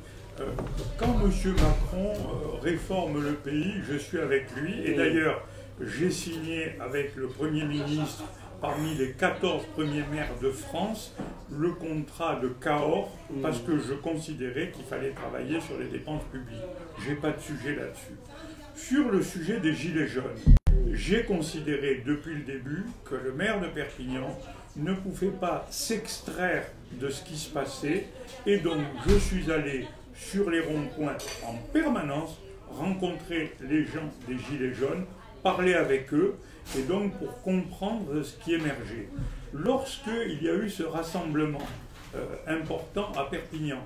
Quand M. Macron réforme le pays, je suis avec lui. Et d'ailleurs, j'ai signé avec le Premier ministre, parmi les 14 premiers maires de France, le contrat de Cahors, parce que je considérais qu'il fallait travailler sur les dépenses publiques. Je n'ai pas de sujet là-dessus. Sur le sujet des Gilets jaunes, j'ai considéré depuis le début que le maire de Perpignan ne pouvait pas s'extraire de ce qui se passait, et donc je suis allé sur les ronds-points en permanence, rencontrer les gens des Gilets jaunes, parler avec eux, et donc pour comprendre ce qui émergeait. Lorsqu'il y a eu ce rassemblement important à Perpignan,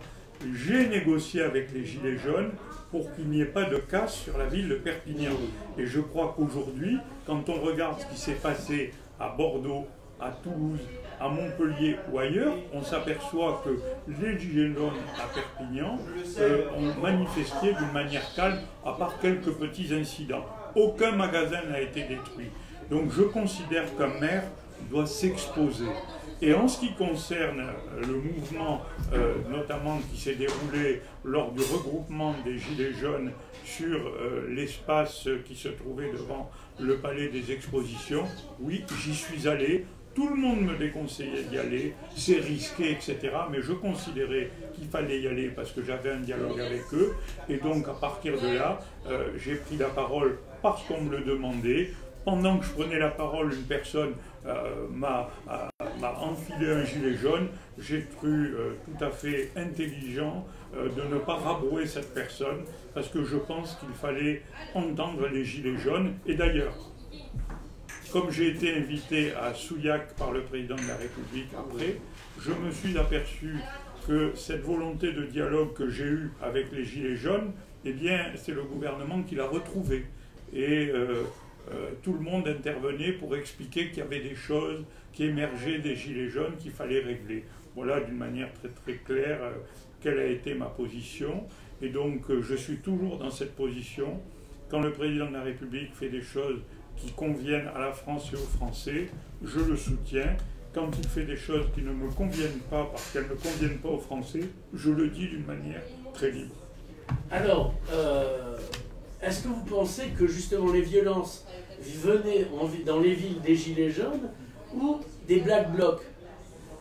j'ai négocié avec les Gilets jaunes pour qu'il n'y ait pas de casse sur la ville de Perpignan. Et je crois qu'aujourd'hui, quand on regarde ce qui s'est passé à Bordeaux, à Toulouse, à Montpellier ou ailleurs, on s'aperçoit que les Gilets jaunes à Perpignan ont manifesté d'une manière calme, à part quelques petits incidents. Aucun magasin n'a été détruit. Donc je considère qu'un maire doit s'exposer. Et en ce qui concerne le mouvement, notamment qui s'est déroulé lors du regroupement des Gilets jaunes sur l'espace qui se trouvait devant le Palais des Expositions, oui, j'y suis allé. Tout le monde me déconseillait d'y aller, c'est risqué, etc. Mais je considérais qu'il fallait y aller parce que j'avais un dialogue avec eux. Et donc, à partir de là, j'ai pris la parole parce qu'on me le demandait. Pendant que je prenais la parole, une personne m'a enfilé un gilet jaune. J'ai cru tout à fait intelligent de ne pas rabrouer cette personne parce que je pense qu'il fallait entendre les gilets jaunes. Et d'ailleurs, comme j'ai été invité à Souillac par le président de la République après, je me suis aperçu que cette volonté de dialogue que j'ai eue avec les Gilets jaunes, eh bien, c'est le gouvernement qui l'a retrouvée. Et tout le monde intervenait pour expliquer qu'il y avait des choses qui émergeaient des Gilets jaunes qu'il fallait régler. Voilà, d'une manière très très claire, quelle a été ma position. Et donc, je suis toujours dans cette position. Quand le président de la République fait des choses qui conviennent à la France et aux Français, je le soutiens. Quand il fait des choses qui ne me conviennent pas parce qu'elles ne conviennent pas aux Français, je le dis d'une manière très libre.
Alors, est-ce que vous pensez que justement les violences venaient dans les villes des Gilets jaunes ou des Black Blocs?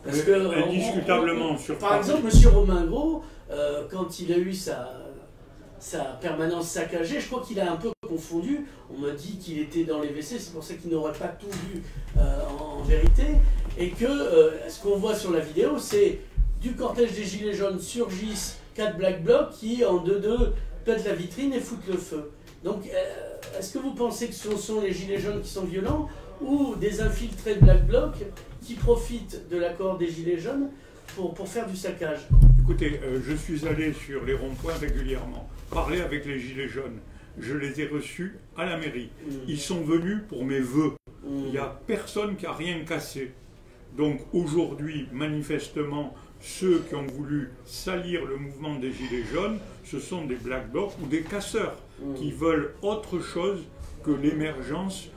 Parce que,
indiscutablement.
Par exemple, M. Romain Gros, quand il a eu sa permanence saccagée, je crois qu'il a un peu confondu. On m'a dit qu'il était dans les WC, c'est pour ça qu'il n'aurait pas tout vu en vérité. Et que ce qu'on voit sur la vidéo, c'est du cortège des Gilets jaunes surgissent 4 Black Blocs qui, en 2-2, pètent la vitrine et foutent le feu. Donc, est-ce que vous pensez que ce sont les Gilets jaunes qui sont violents ou des infiltrés de Black Bloc qui profitent de l'accord des Gilets jaunes pour faire du saccage?
Écoutez, je suis allé sur les ronds-points régulièrement, parler avec les Gilets jaunes. Je les ai reçus à la mairie. Ils sont venus pour mes vœux. Il n'y a personne qui a rien cassé. Donc aujourd'hui, manifestement, ceux qui ont voulu salir le mouvement des Gilets jaunes, ce sont des Black Blocs ou des casseurs qui veulent autre chose que l'émergence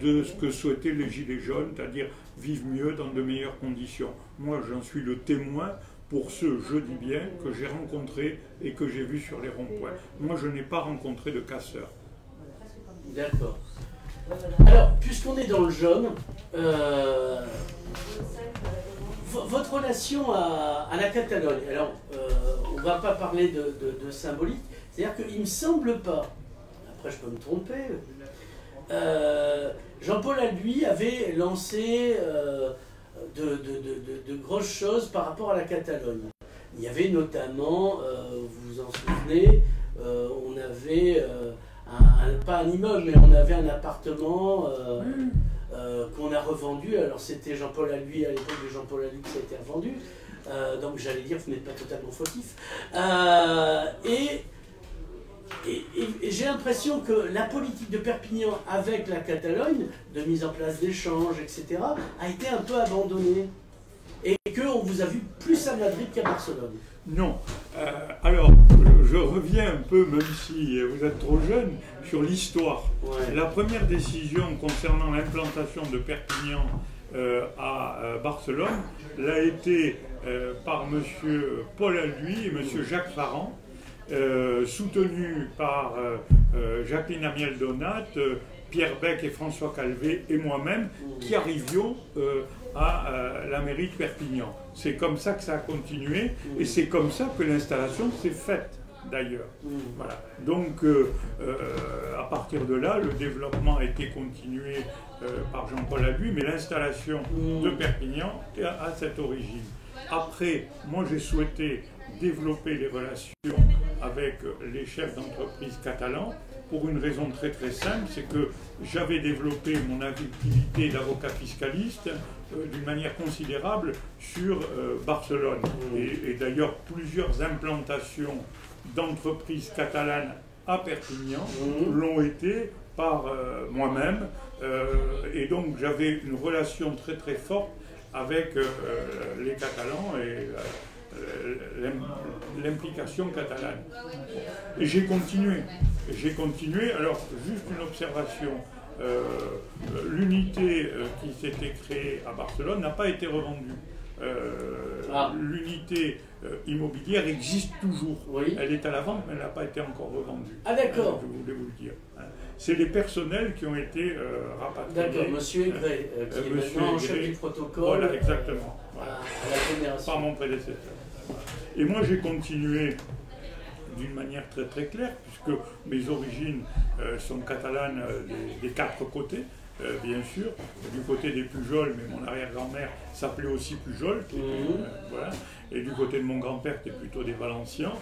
de ce que souhaitaient les Gilets jaunes, c'est-à-dire vivre mieux dans de meilleures conditions. Moi, j'en suis le témoin pour ceux, je dis bien, que j'ai rencontrés et que j'ai vus sur les ronds-points. Moi, je n'ai pas rencontré de casseurs.
D'accord. Alors, puisqu'on est dans le jaune, votre relation à la Catalogne, alors, on ne va pas parler de symbolique, c'est-à-dire qu'il ne me semble pas, après je peux me tromper, Jean-Paul Alduy avait lancé de grosses choses par rapport à la Catalogne. Il y avait notamment, vous vous en souvenez, on avait, pas un immeuble, mais on avait un appartement qu'on a revendu. Alors c'était Jean-Paul Alduy, à l'époque de Jean-Paul Alduy, que ça a été revendu. Donc j'allais dire, vous n'êtes pas totalement fautif. Et j'ai l'impression que la politique de Perpignan avec la Catalogne, de mise en place d'échanges, etc., a été un peu abandonnée. Et qu'on vous a vu plus à Madrid qu'à Barcelone.
Non. Alors, je reviens un peu, même si vous êtes trop jeune, sur l'histoire.
Ouais.
La première décision concernant l'implantation de Perpignan à Barcelone l'a été par M. Paul Alduy et M. Jacques Farran, soutenu par Jacqueline Amiel-Donat, Pierre Bec et François Calvé et moi-même, qui arrivions à la mairie de Perpignan. C'est comme ça que ça a continué et c'est comme ça que l'installation s'est faite d'ailleurs. Voilà. Donc à partir de là, le développement a été continué par Jean-Paul Alduy, mais l'installation de Perpignan a cette origine. Après, moi j'ai souhaité développer les relations avec les chefs d'entreprise catalans pour une raison très très simple, c'est que j'avais développé mon activité d'avocat fiscaliste d'une manière considérable sur Barcelone. Et d'ailleurs plusieurs implantations d'entreprises catalanes à Perpignan l'ont été par moi-même. Et donc j'avais une relation très très forte avec les Catalans et l'implication catalane. Et j'ai continué. Alors, juste une observation. L'unité qui s'était créée à Barcelone n'a pas été revendue. L'unité immobilière existe toujours. Oui. Elle est à la vente, mais elle n'a pas été encore revendue.
Ah d'accord.
Je voulais vous le dire. C'est les personnels qui ont été rapatriés.
D'accord, monsieur Aigret, qui est maintenant chef du protocole.
Voilà, exactement. Voilà.
À la Fédération.
Par mon prédécesseur. Et moi, j'ai continué d'une manière très très claire, puisque mes origines sont catalanes des quatre côtés, bien sûr. Du côté des Pujol, mais mon arrière-grand-mère s'appelait aussi Pujol. Voilà. Et du côté de mon grand-père, c'était plutôt des Valencians,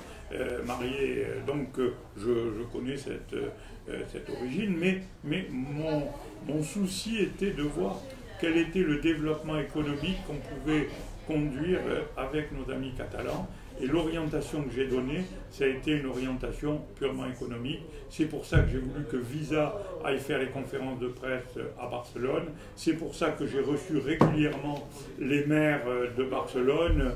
mariés. Donc, je connais cette origine, mais mon souci était de voir quel était le développement économique qu'on pouvait conduire avec nos amis catalans. Et l'orientation que j'ai donnée, ça a été une orientation purement économique. C'est pour ça que j'ai voulu que Visa aille faire les conférences de presse à Barcelone. C'est pour ça que j'ai reçu régulièrement les maires de Barcelone,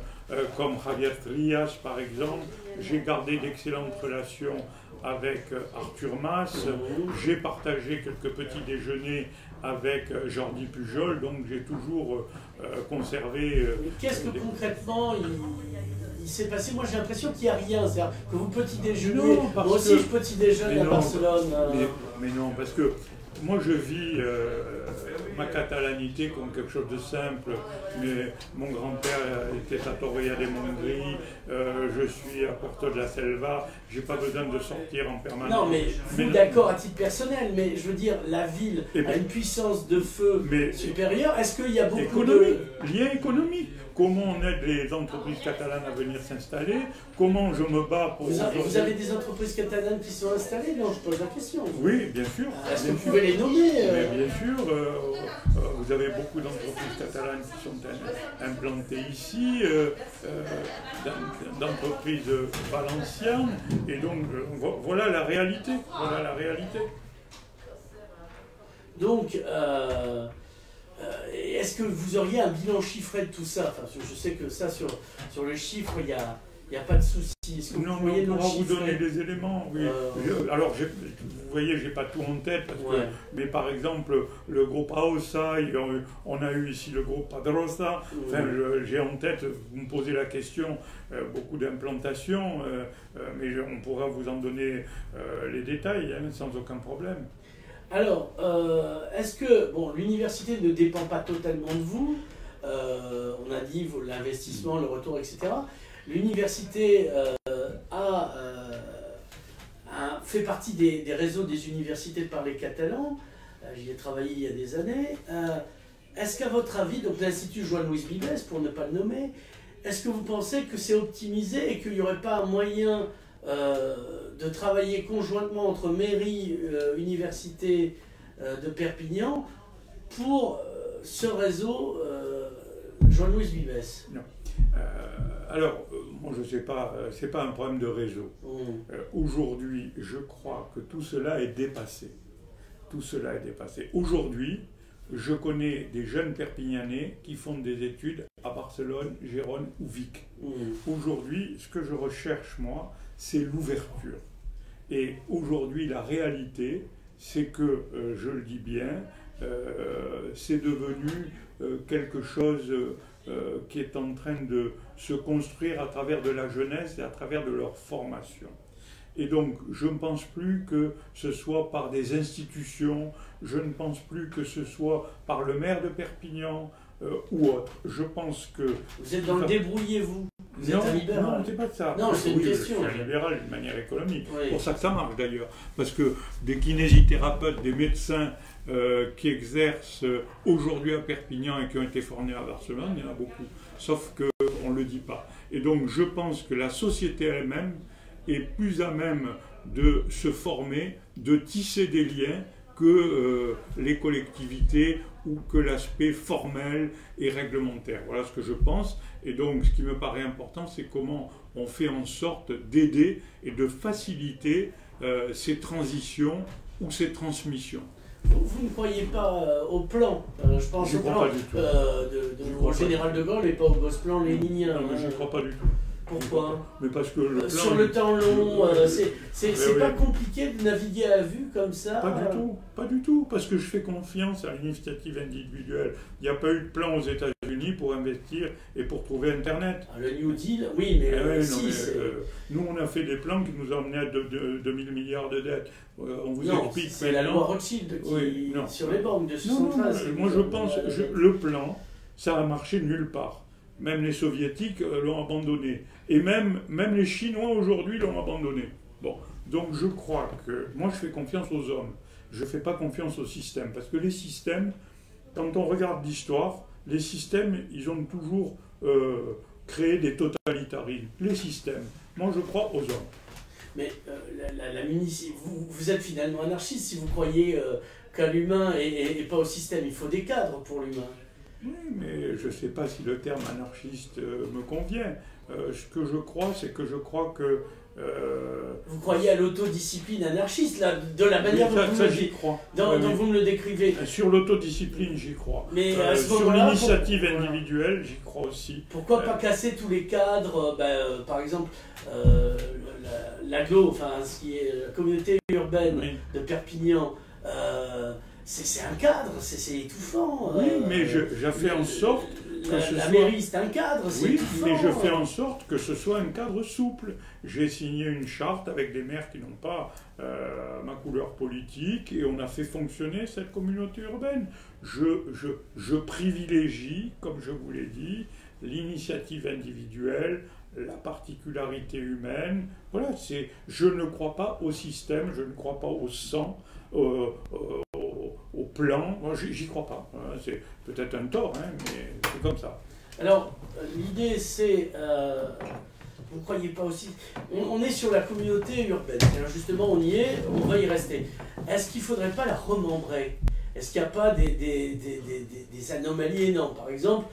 comme Javier Trias par exemple. J'ai gardé d'excellentes relations avec Arthur Mas. J'ai partagé quelques petits déjeuners avec Jordi Pujol, donc j'ai toujours conservé...
Qu'est-ce que concrètement il s'est passé? Moi j'ai l'impression qu'il n'y a rien, c'est-à-dire que vous petit déjeunez, moi aussi je petit déjeune à Barcelone.
Mais non, parce que moi je vis ma catalanité comme quelque chose de simple. Mais mon grand-père était à Torroella de Montgrí, je suis à Puerto de la Selva, j'ai pas besoin de sortir en permanence.
Non mais vous d'accord à titre personnel, mais je veux dire la ville a une puissance de feu supérieure, est-ce qu'il y a beaucoup de...
Lien économique. Comment on aide les entreprises catalanes à venir s'installer? Comment je me bats pour...
Vous avez des entreprises catalanes qui sont installées? Non, je pose la question.
Oui, bien sûr.
Est-ce que vous pouvez les nommer?
Mais bien sûr. Vous avez beaucoup d'entreprises catalanes qui sont implantées ici, d'entreprises valenciennes. Et donc, voilà la réalité. Voilà la réalité.
Donc... est-ce que vous auriez un bilan chiffré de tout ça? Enfin, je sais que ça, sur le chiffre, il n'y a pas de souci. Est-ce que
non,
vous
on pourra vous donner des éléments. Oui. Alors, vous voyez, je n'ai pas tout en tête, parce que, mais par exemple, le groupe AOSA, on a eu ici le groupe Padrosa. Enfin, j'ai en tête, vous me posez la question, beaucoup d'implantations, mais on pourra vous en donner les détails, hein, sans aucun problème.
Alors, est-ce que l'université ne dépend pas totalement de vous? On a dit l'investissement, le retour, etc. L'université fait partie des réseaux des universités de parler catalan. J'y ai travaillé il y a des années. Est-ce qu'à votre avis, donc l'Institut Joan Luis Vives, pour ne pas le nommer, est-ce que vous pensez que c'est optimisé et qu'il n'y aurait pas un moyen de travailler conjointement entre mairie, université de Perpignan pour ce réseau Joan Luis Vives?
Non. Alors, moi je ne sais pas, c'est pas un problème de réseau. Aujourd'hui, je crois que tout cela est dépassé. Tout cela est dépassé. Aujourd'hui, je connais des jeunes Perpignanais qui font des études à Barcelone, Gérone ou Vic. Aujourd'hui, ce que je recherche, moi, c'est l'ouverture. Et aujourd'hui, la réalité, c'est que, je le dis bien, c'est devenu quelque chose qui est en train de se construire à travers de la jeunesse et à travers de leur formation. Et donc, je ne pense plus que ce soit par des institutions, je ne pense plus que ce soit par le maire de Perpignan ou autre. Je pense que...
Vous êtes dans le débrouillez-vous. Vous êtes un libéral.
Non, c'est pas de ça.
Non, c'est une question.
Je suis un libéral d'une manière économique.
Oui.
C'est pour ça que ça marche d'ailleurs. Parce que des kinésithérapeutes, des médecins qui exercent aujourd'hui à Perpignan et qui ont été formés à Barcelone, il y en a beaucoup. Sauf qu'on ne le dit pas. Et donc je pense que la société elle-même est plus à même de se former, de tisser des liens que les collectivités ou que l'aspect formel et réglementaire. Voilà ce que je pense. Et donc, ce qui me paraît important, c'est comment on fait en sorte d'aider et de faciliter ces transitions ou ces transmissions.
Vous ne croyez pas au plan, je pense au plan de général de Gaulle et pas au Gosplan léninien.
Non, mais je ne crois pas du tout.
Pourquoi?
Mais parce que le plan,
sur le temps long, c'est pas compliqué de naviguer à vue comme ça?
Pas du tout, parce que je fais confiance à l'initiative individuelle. Il n'y a pas eu de plan aux États-Unis pour investir et pour trouver Internet.
Le New Deal, oui, mais
nous on a fait des plans qui nous ont amené à 2000 milliards de dettes. On vous explique.
C'est la loi Rothschild qui, sur les banques de 73.
Moi je pense, le plan, ça a marché nulle part. Même les soviétiques l'ont abandonné. Et même les Chinois aujourd'hui l'ont abandonné. Bon, donc je crois que... Moi je fais confiance aux hommes. Je ne fais pas confiance au système. Parce que les systèmes, quand on regarde l'histoire, les systèmes, ils ont toujours créé des totalitarismes. Les systèmes. Moi je crois aux hommes.
Mais vous êtes finalement anarchiste si vous croyez qu'à l'humain et pas au système. Il faut des cadres pour l'humain.
Oui, mais je ne sais pas si le terme anarchiste me convient. Ce que je crois, c'est que je crois que...
Vous croyez à l'autodiscipline anarchiste, là, de la manière dont vous me le décrivez.
Sur l'autodiscipline, j'y crois.
Mais
sur l'initiative individuelle, j'y crois aussi.
Pourquoi pas casser tous les cadres, par exemple, l'aglo, enfin, ce qui est la communauté urbaine de Perpignan, c'est un cadre, c'est étouffant.
Oui, mais je fais en sorte que
la mairie, c'est un cadre, c'est étouffant.
Mais je fais en sorte que ce soit un cadre souple. J'ai signé une charte avec des maires qui n'ont pas ma couleur politique et on a fait fonctionner cette communauté urbaine. Je privilégie, comme je vous l'ai dit, l'initiative individuelle, la particularité humaine. Voilà, je ne crois pas au système, je ne crois pas au sang, au plan, moi j'y crois pas. C'est peut-être un tort, hein, mais c'est comme ça.
Alors, l'idée c'est, vous ne croyez pas aussi, on est sur la communauté urbaine, alors justement on y est, on va y rester. Est-ce qu'il ne faudrait pas la remembrer? Est-ce qu'il n'y a pas des anomalies énormes? Par exemple,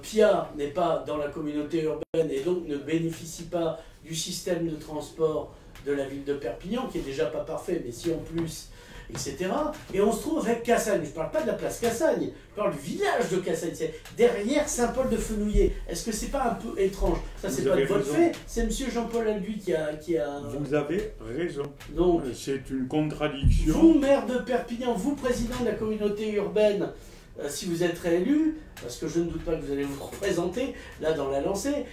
Pia n'est pas dans la communauté urbaine et donc ne bénéficie pas du système de transport de la ville de Perpignan, qui est déjà pas parfait, mais si en plus... etc. Et on se trouve avec Cassagne. Je ne parle pas de la place Cassagne, je parle du village de Cassagne. C'est derrière Saint-Paul-de-Fenouillet. Est-ce que c'est pas un peu étrange? Ça, c'est pas de votre fait, c'est M. Jean-Paul Albuy qui a...
Vous avez raison.
Donc,
c'est une contradiction.
Vous, maire de Perpignan, vous, président de la communauté urbaine, si vous êtes réélu, parce que je ne doute pas que vous allez vous représenter, là, dans la lancée,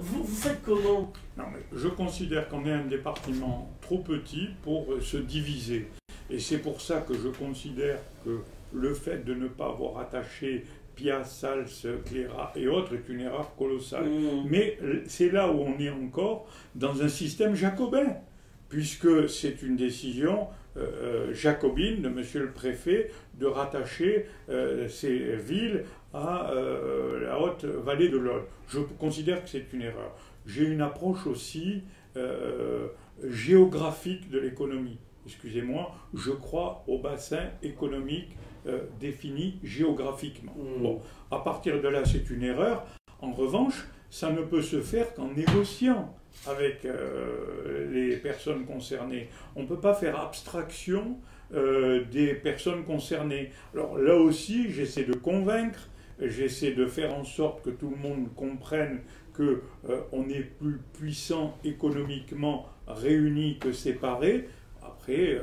vous faites comment?
Non, mais je considère qu'on est un département trop petit pour se diviser. Et c'est pour ça que je considère que le fait de ne pas avoir attaché Pia, Sals, Cléra et autres est une erreur colossale. Mais c'est là où on est encore dans un système jacobin, puisque c'est une décision jacobine de monsieur le préfet de rattacher ces villes à la haute vallée de l'Aude. Je considère que c'est une erreur. J'ai une approche aussi géographique de l'économie. Excusez-moi, je crois au bassin économique défini géographiquement. Bon, à partir de là, c'est une erreur. En revanche, ça ne peut se faire qu'en négociant avec les personnes concernées. On ne peut pas faire abstraction des personnes concernées. Alors là aussi, j'essaie de convaincre, j'essaie de faire en sorte que tout le monde comprenne qu'on est plus puissant économiquement réunis que séparés. Après,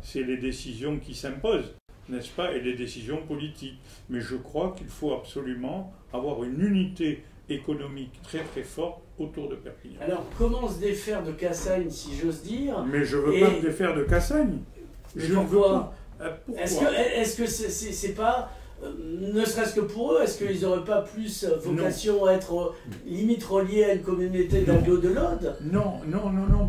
c'est les décisions qui s'imposent, n'est-ce pas, et les décisions politiques. Mais je crois qu'il faut absolument avoir une unité économique très très forte autour de Perpignan.
Alors, comment se défaire de Cassagne, si j'ose dire?
Mais je ne veux pas me défaire de Cassagne.
Je ne veux pas.
Pourquoi?
Est-ce que c'est pas, ne serait-ce que pour eux, est-ce qu'ils n'auraient pas plus vocation à être limite reliés à une communauté d'aglo de l'Aude?
Non,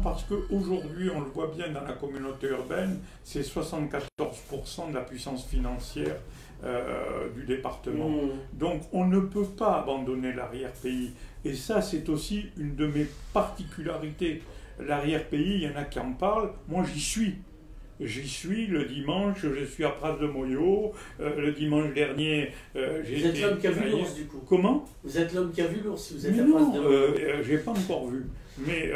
parce qu'aujourd'hui, on le voit bien dans la communauté urbaine, c'est 74% de la puissance financière du département. Donc on ne peut pas abandonner l'arrière-pays. Et ça, c'est aussi une de mes particularités. L'arrière-pays, il y en a qui en parlent, moi j'y suis. J'y suis le dimanche, je suis à Pras de Moyo, le dimanche dernier j'ai été...
Vous êtes l'homme qui a vu l'ours du coup?
Comment?
Vous êtes l'homme qui a vu l'ours si vous êtes
mais
à Pras de Moyo?
j'ai pas encore vu. Mais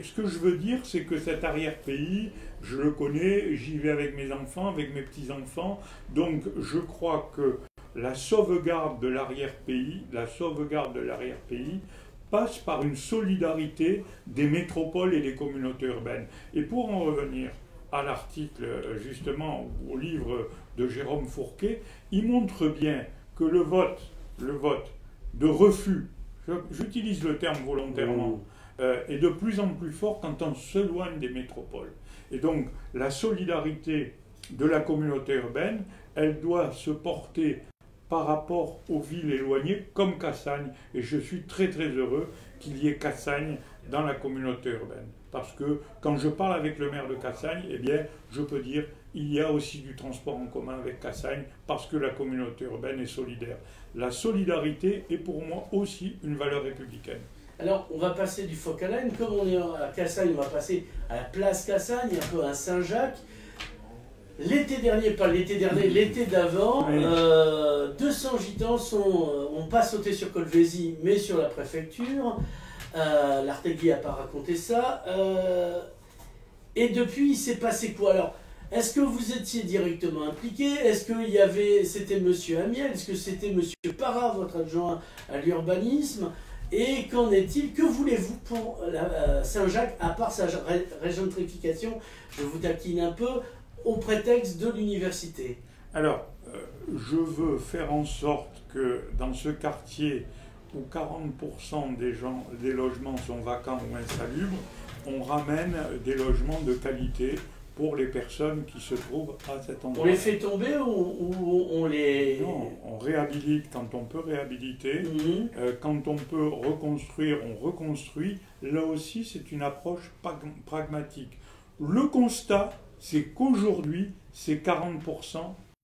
ce que je veux dire, c'est que cet arrière-pays, je le connais, j'y vais avec mes enfants, avec mes petits-enfants, donc je crois que la sauvegarde de l'arrière-pays, passe par une solidarité des métropoles et des communautés urbaines. Et pour en revenir à l'article, justement, au livre de Jérôme Fourquet, il montre bien que le vote de refus, j'utilise le terme volontairement, est de plus en plus fort quand on s'éloigne des métropoles. Et donc, la solidarité de la communauté urbaine, elle doit se porter par rapport aux villes éloignées comme Cassagne. Et je suis très très heureux qu'il y ait Cassagne dans la communauté urbaine. Parce que quand je parle avec le maire de Cassagne, eh bien, je peux dire il y a aussi du transport en commun avec Cassagne parce que la communauté urbaine est solidaire. La solidarité est pour moi aussi une valeur républicaine.
Alors, on va passer du phoque à l'âne. Comme on est à Cassagne, on va passer à la place Cassagne, un peu à Saint-Jacques. L'été dernier, pas l'été dernier, l'été d'avant, oui. 200 gitans n'ont pas sauté sur Colvézi, mais sur la préfecture. L'Artegui n'a pas raconté ça. Et depuis, il s'est passé quoi? Alors, est-ce que vous étiez directement impliqué? Est-ce que c'était Monsieur Amiel? Est-ce que c'était Monsieur Parra, votre adjoint à l'urbanisme? Et qu'en est-il? Que voulez-vous pour Saint-Jacques, à part sa régentrification? Je vous taquine un peu, au prétexte de l'université.
Alors, je veux faire en sorte que dans ce quartier où 40% des logements sont vacants ou insalubres, on ramène des logements de qualité pour les personnes qui se trouvent à cet endroit.
On les fait tomber ou on les...
Non, on réhabilite quand on peut réhabiliter. Quand on peut reconstruire, on reconstruit. Là aussi, c'est une approche pragmatique. Le constat, c'est qu'aujourd'hui, c'est 40%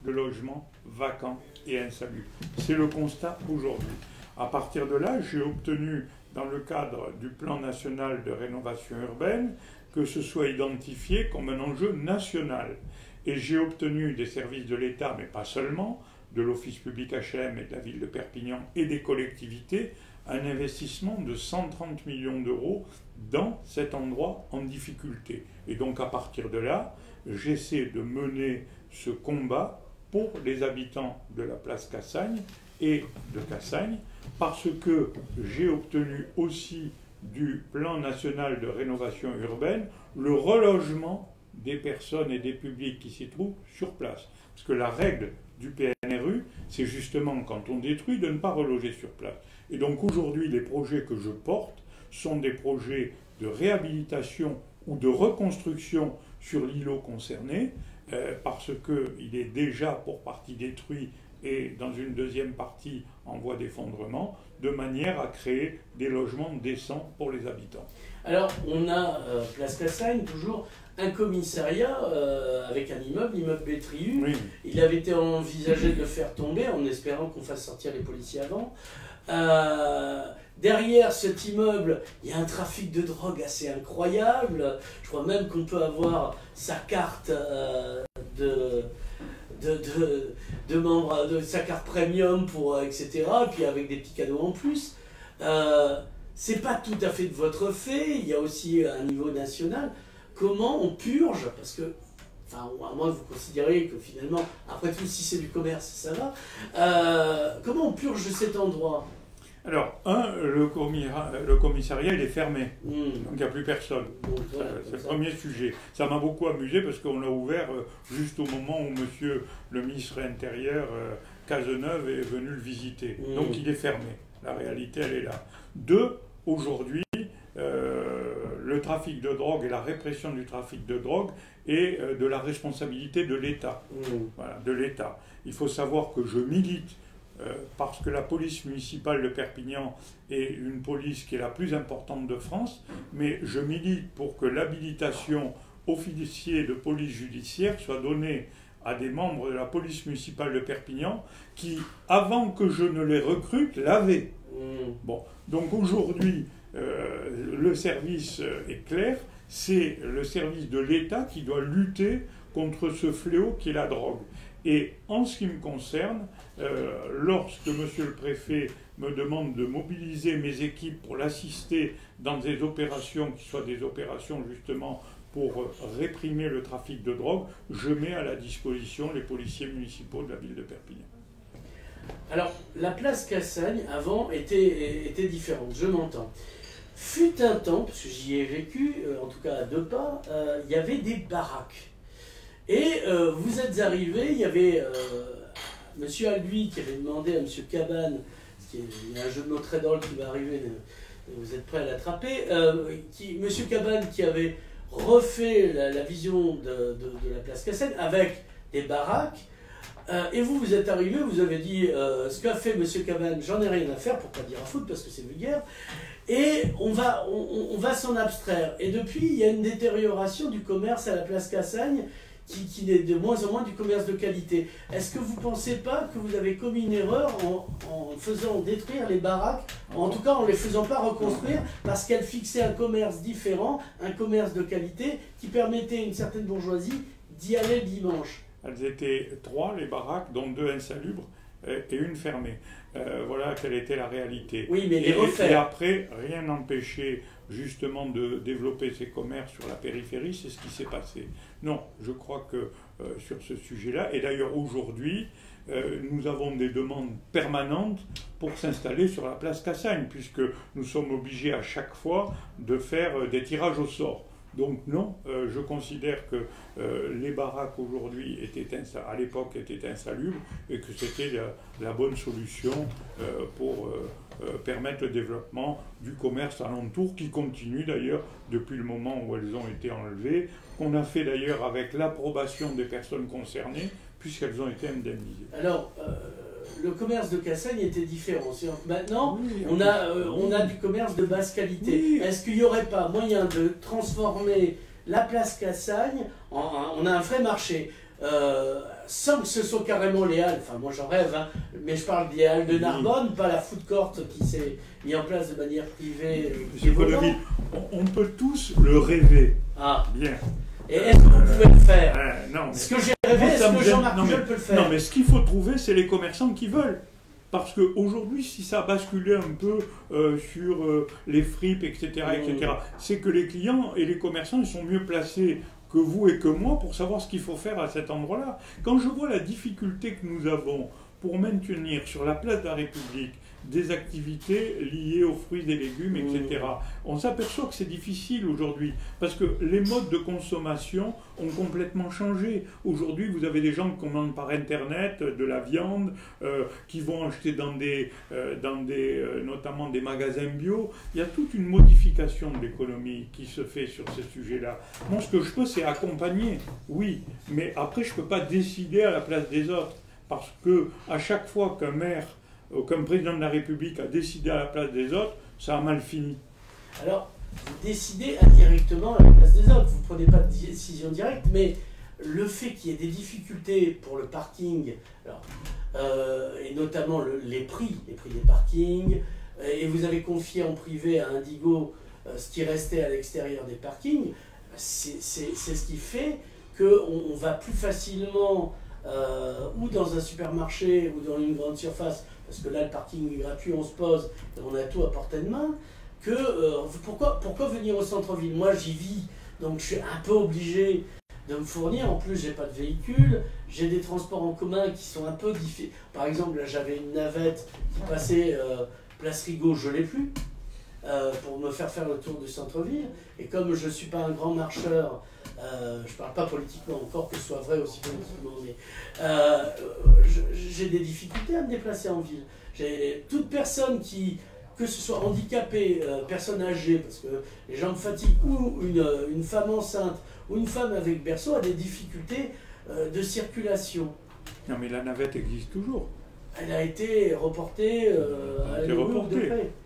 de logements vacants et insalubres. C'est le constat aujourd'hui. À partir de là, j'ai obtenu, dans le cadre du plan national de rénovation urbaine, que ce soit identifié comme un enjeu national. Et j'ai obtenu des services de l'État, mais pas seulement, de l'Office public HLM et de la ville de Perpignan et des collectivités, un investissement de 130 millions d'euros dans cet endroit en difficulté. Et donc à partir de là, j'essaie de mener ce combat pour les habitants de la place Cassagne et de Cassagne, parce que j'ai obtenu aussi du plan national de rénovation urbaine le relogement des personnes et des publics qui s'y trouvent sur place. Parce que la règle du PNRU, c'est justement quand on détruit de ne pas reloger sur place. Et donc aujourd'hui, les projets que je porte sont des projets de réhabilitation ou de reconstruction sur l'îlot concerné, parce qu'il est déjà pour partie détruit et dans une deuxième partie en voie d'effondrement, de manière à créer des logements décents pour les habitants.
Alors, on a, place Cassagne, toujours un commissariat avec un immeuble, l'immeuble Bétriu. Oui. Il avait été envisagé de le faire tomber en espérant qu'on fasse sortir les policiers avant. Derrière cet immeuble, il y a un trafic de drogue assez incroyable. Je crois même qu'on peut avoir sa carte de membre, de sa carte premium, etc. Puis avec des petits cadeaux en plus. C'est pas tout à fait de votre fait, il y a aussi un niveau national. Comment on purge, parce que, enfin, à moins que vous considériez que finalement, après tout, si c'est du commerce, ça va. Comment on purge cet endroit?
Alors, le commissariat, il est fermé. Donc, il n'y a plus personne.
Voilà,
C'est le premier sujet. Ça m'a beaucoup amusé parce qu'on l'a ouvert juste au moment où monsieur le ministre intérieur, Cazeneuve, est venu le visiter. Donc, il est fermé. La réalité, elle est là. 2, aujourd'hui, le trafic de drogue et la répression du trafic de drogue est de la responsabilité de l'État. Voilà, de l'État. Il faut savoir que je milite parce que la police municipale de Perpignan est une police qui est la plus importante de France, mais je milite pour que l'habilitation officier de police judiciaire soit donnée à des membres de la police municipale de Perpignan qui, avant que je ne les recrute, l'avaient. Bon, donc aujourd'hui, le service est clair, c'est le service de l'État qui doit lutter contre ce fléau qui est la drogue. Et en ce qui me concerne, lorsque monsieur le préfet me demande de mobiliser mes équipes pour l'assister dans des opérations qui soient des opérations justement pour réprimer le trafic de drogue, je mets à la disposition les policiers municipaux de la ville de Perpignan.
Alors, la place Cassagne, avant, était différente, je m'entends. Fut un temps, parce que j'y ai vécu, en tout cas à 2 pas, il y avait des baraques. Et vous êtes arrivé, il y avait M. Albuy qui avait demandé à M. Cabane, il y a un jeu de mots très drôle qui va arriver, vous êtes prêts à l'attraper, M. Cabane qui avait refait la vision de la place Cassagne avec des baraques. Et vous êtes arrivé, vous avez dit ce qu'a fait M. Cabane, j'en ai rien à faire, pour pas dire à foutre parce que c'est vulgaire, et on va s'en abstraire. Et depuis, il y a une détérioration du commerce à la place Cassagne qui est de moins en moins du commerce de qualité. Est-ce que vous ne pensez pas que vous avez commis une erreur en faisant détruire les baraques, en tout cas en ne les faisant pas reconstruire, parce qu'elles fixaient un commerce différent, un commerce de qualité, qui permettait à une certaine bourgeoisie d'y aller le dimanche?
Elles étaient 3, les baraques, dont 2 insalubres et une fermée. Voilà quelle était la réalité.
Oui, mais les refaire.
Et après, rien n'empêchait justement de développer ces commerces sur la périphérie, c'est ce qui s'est passé. Non, je crois que sur ce sujet-là, et d'ailleurs aujourd'hui, nous avons des demandes permanentes pour s'installer sur la place Cassagne, puisque nous sommes obligés à chaque fois de faire des tirages au sort. Donc non, je considère que les baraques aujourd'hui à l'époque étaient insalubres et que c'était la bonne solution pour permettre le développement du commerce alentour, qui continue d'ailleurs depuis le moment où elles ont été enlevées, qu'on a fait d'ailleurs avec l'approbation des personnes concernées, puisqu'elles ont été indemnisées.
Alors, le commerce de Cassagne était différent. Maintenant, oui, on a du commerce de basse qualité. Oui. Est-ce qu'il n'y aurait pas moyen de transformer la place Cassagne on a un vrai marché, sans que ce soit carrément les halles, enfin moi j'en rêve, hein, mais je parle des halles de Narbonne, pas la food court qui s'est mis en place de manière privée.
Monsieur Codeville, on peut tous le rêver.
Ah.
Bien.
Et est-ce que vous pouvez le faire?
Non.
Ce que j'ai rêvé, est-ce que Jean-Marc Pujol peut le faire?
Non, mais ce qu'il faut trouver, c'est les commerçants qui veulent. Parce qu'aujourd'hui, si ça a basculé un peu sur les fripes, etc., c'est que les clients et les commerçants, ils sont mieux placés que vous et que moi pour savoir ce qu'il faut faire à cet endroit-là. Quand je vois la difficulté que nous avons pour maintenir sur la place de la République des activités liées aux fruits et légumes, etc. On s'aperçoit que c'est difficile aujourd'hui, parce que les modes de consommation ont complètement changé. Aujourd'hui, vous avez des gens qui commandent par Internet de la viande, qui vont acheter dans notamment des magasins bio. Il y a toute une modification de l'économie qui se fait sur ce sujet-là. Moi, ce que je peux, c'est accompagner, oui, mais après, je ne peux pas décider à la place des autres, parce que à chaque fois qu'un maire qu'un président de la République a décidé à la place des autres, ça a mal fini.
Alors, vous décidez indirectement à la place des autres, vous ne prenez pas de décision directe, mais le fait qu'il y ait des difficultés pour le parking, et notamment les prix des parkings, et vous avez confié en privé à Indigo ce qui restait à l'extérieur des parkings, c'est ce qui fait qu'on va plus facilement ou dans un supermarché ou dans une grande surface, parce que là le parking est gratuit, on se pose et on a tout à portée de main, que pourquoi venir au centre-ville? Moi j'y vis, donc je suis un peu obligé de me fournir. En plus j'ai pas de véhicule, j'ai des transports en commun qui sont un peu différents. Par exemple là j'avais une navette qui passait Place Rigaud, je ne l'ai plus, pour me faire le tour du centre-ville. Et comme je ne suis pas un grand marcheur, je ne parle pas politiquement, encore que ce soit vrai aussi politiquement, mais j'ai des difficultés à me déplacer en ville. Toute personne qui, que ce soit handicapée, personne âgée, parce que les gens me fatiguent, ou une femme enceinte, ou une femme avec berceau, a des difficultés de circulation.
Non mais la navette existe toujours.
Elle a été reportée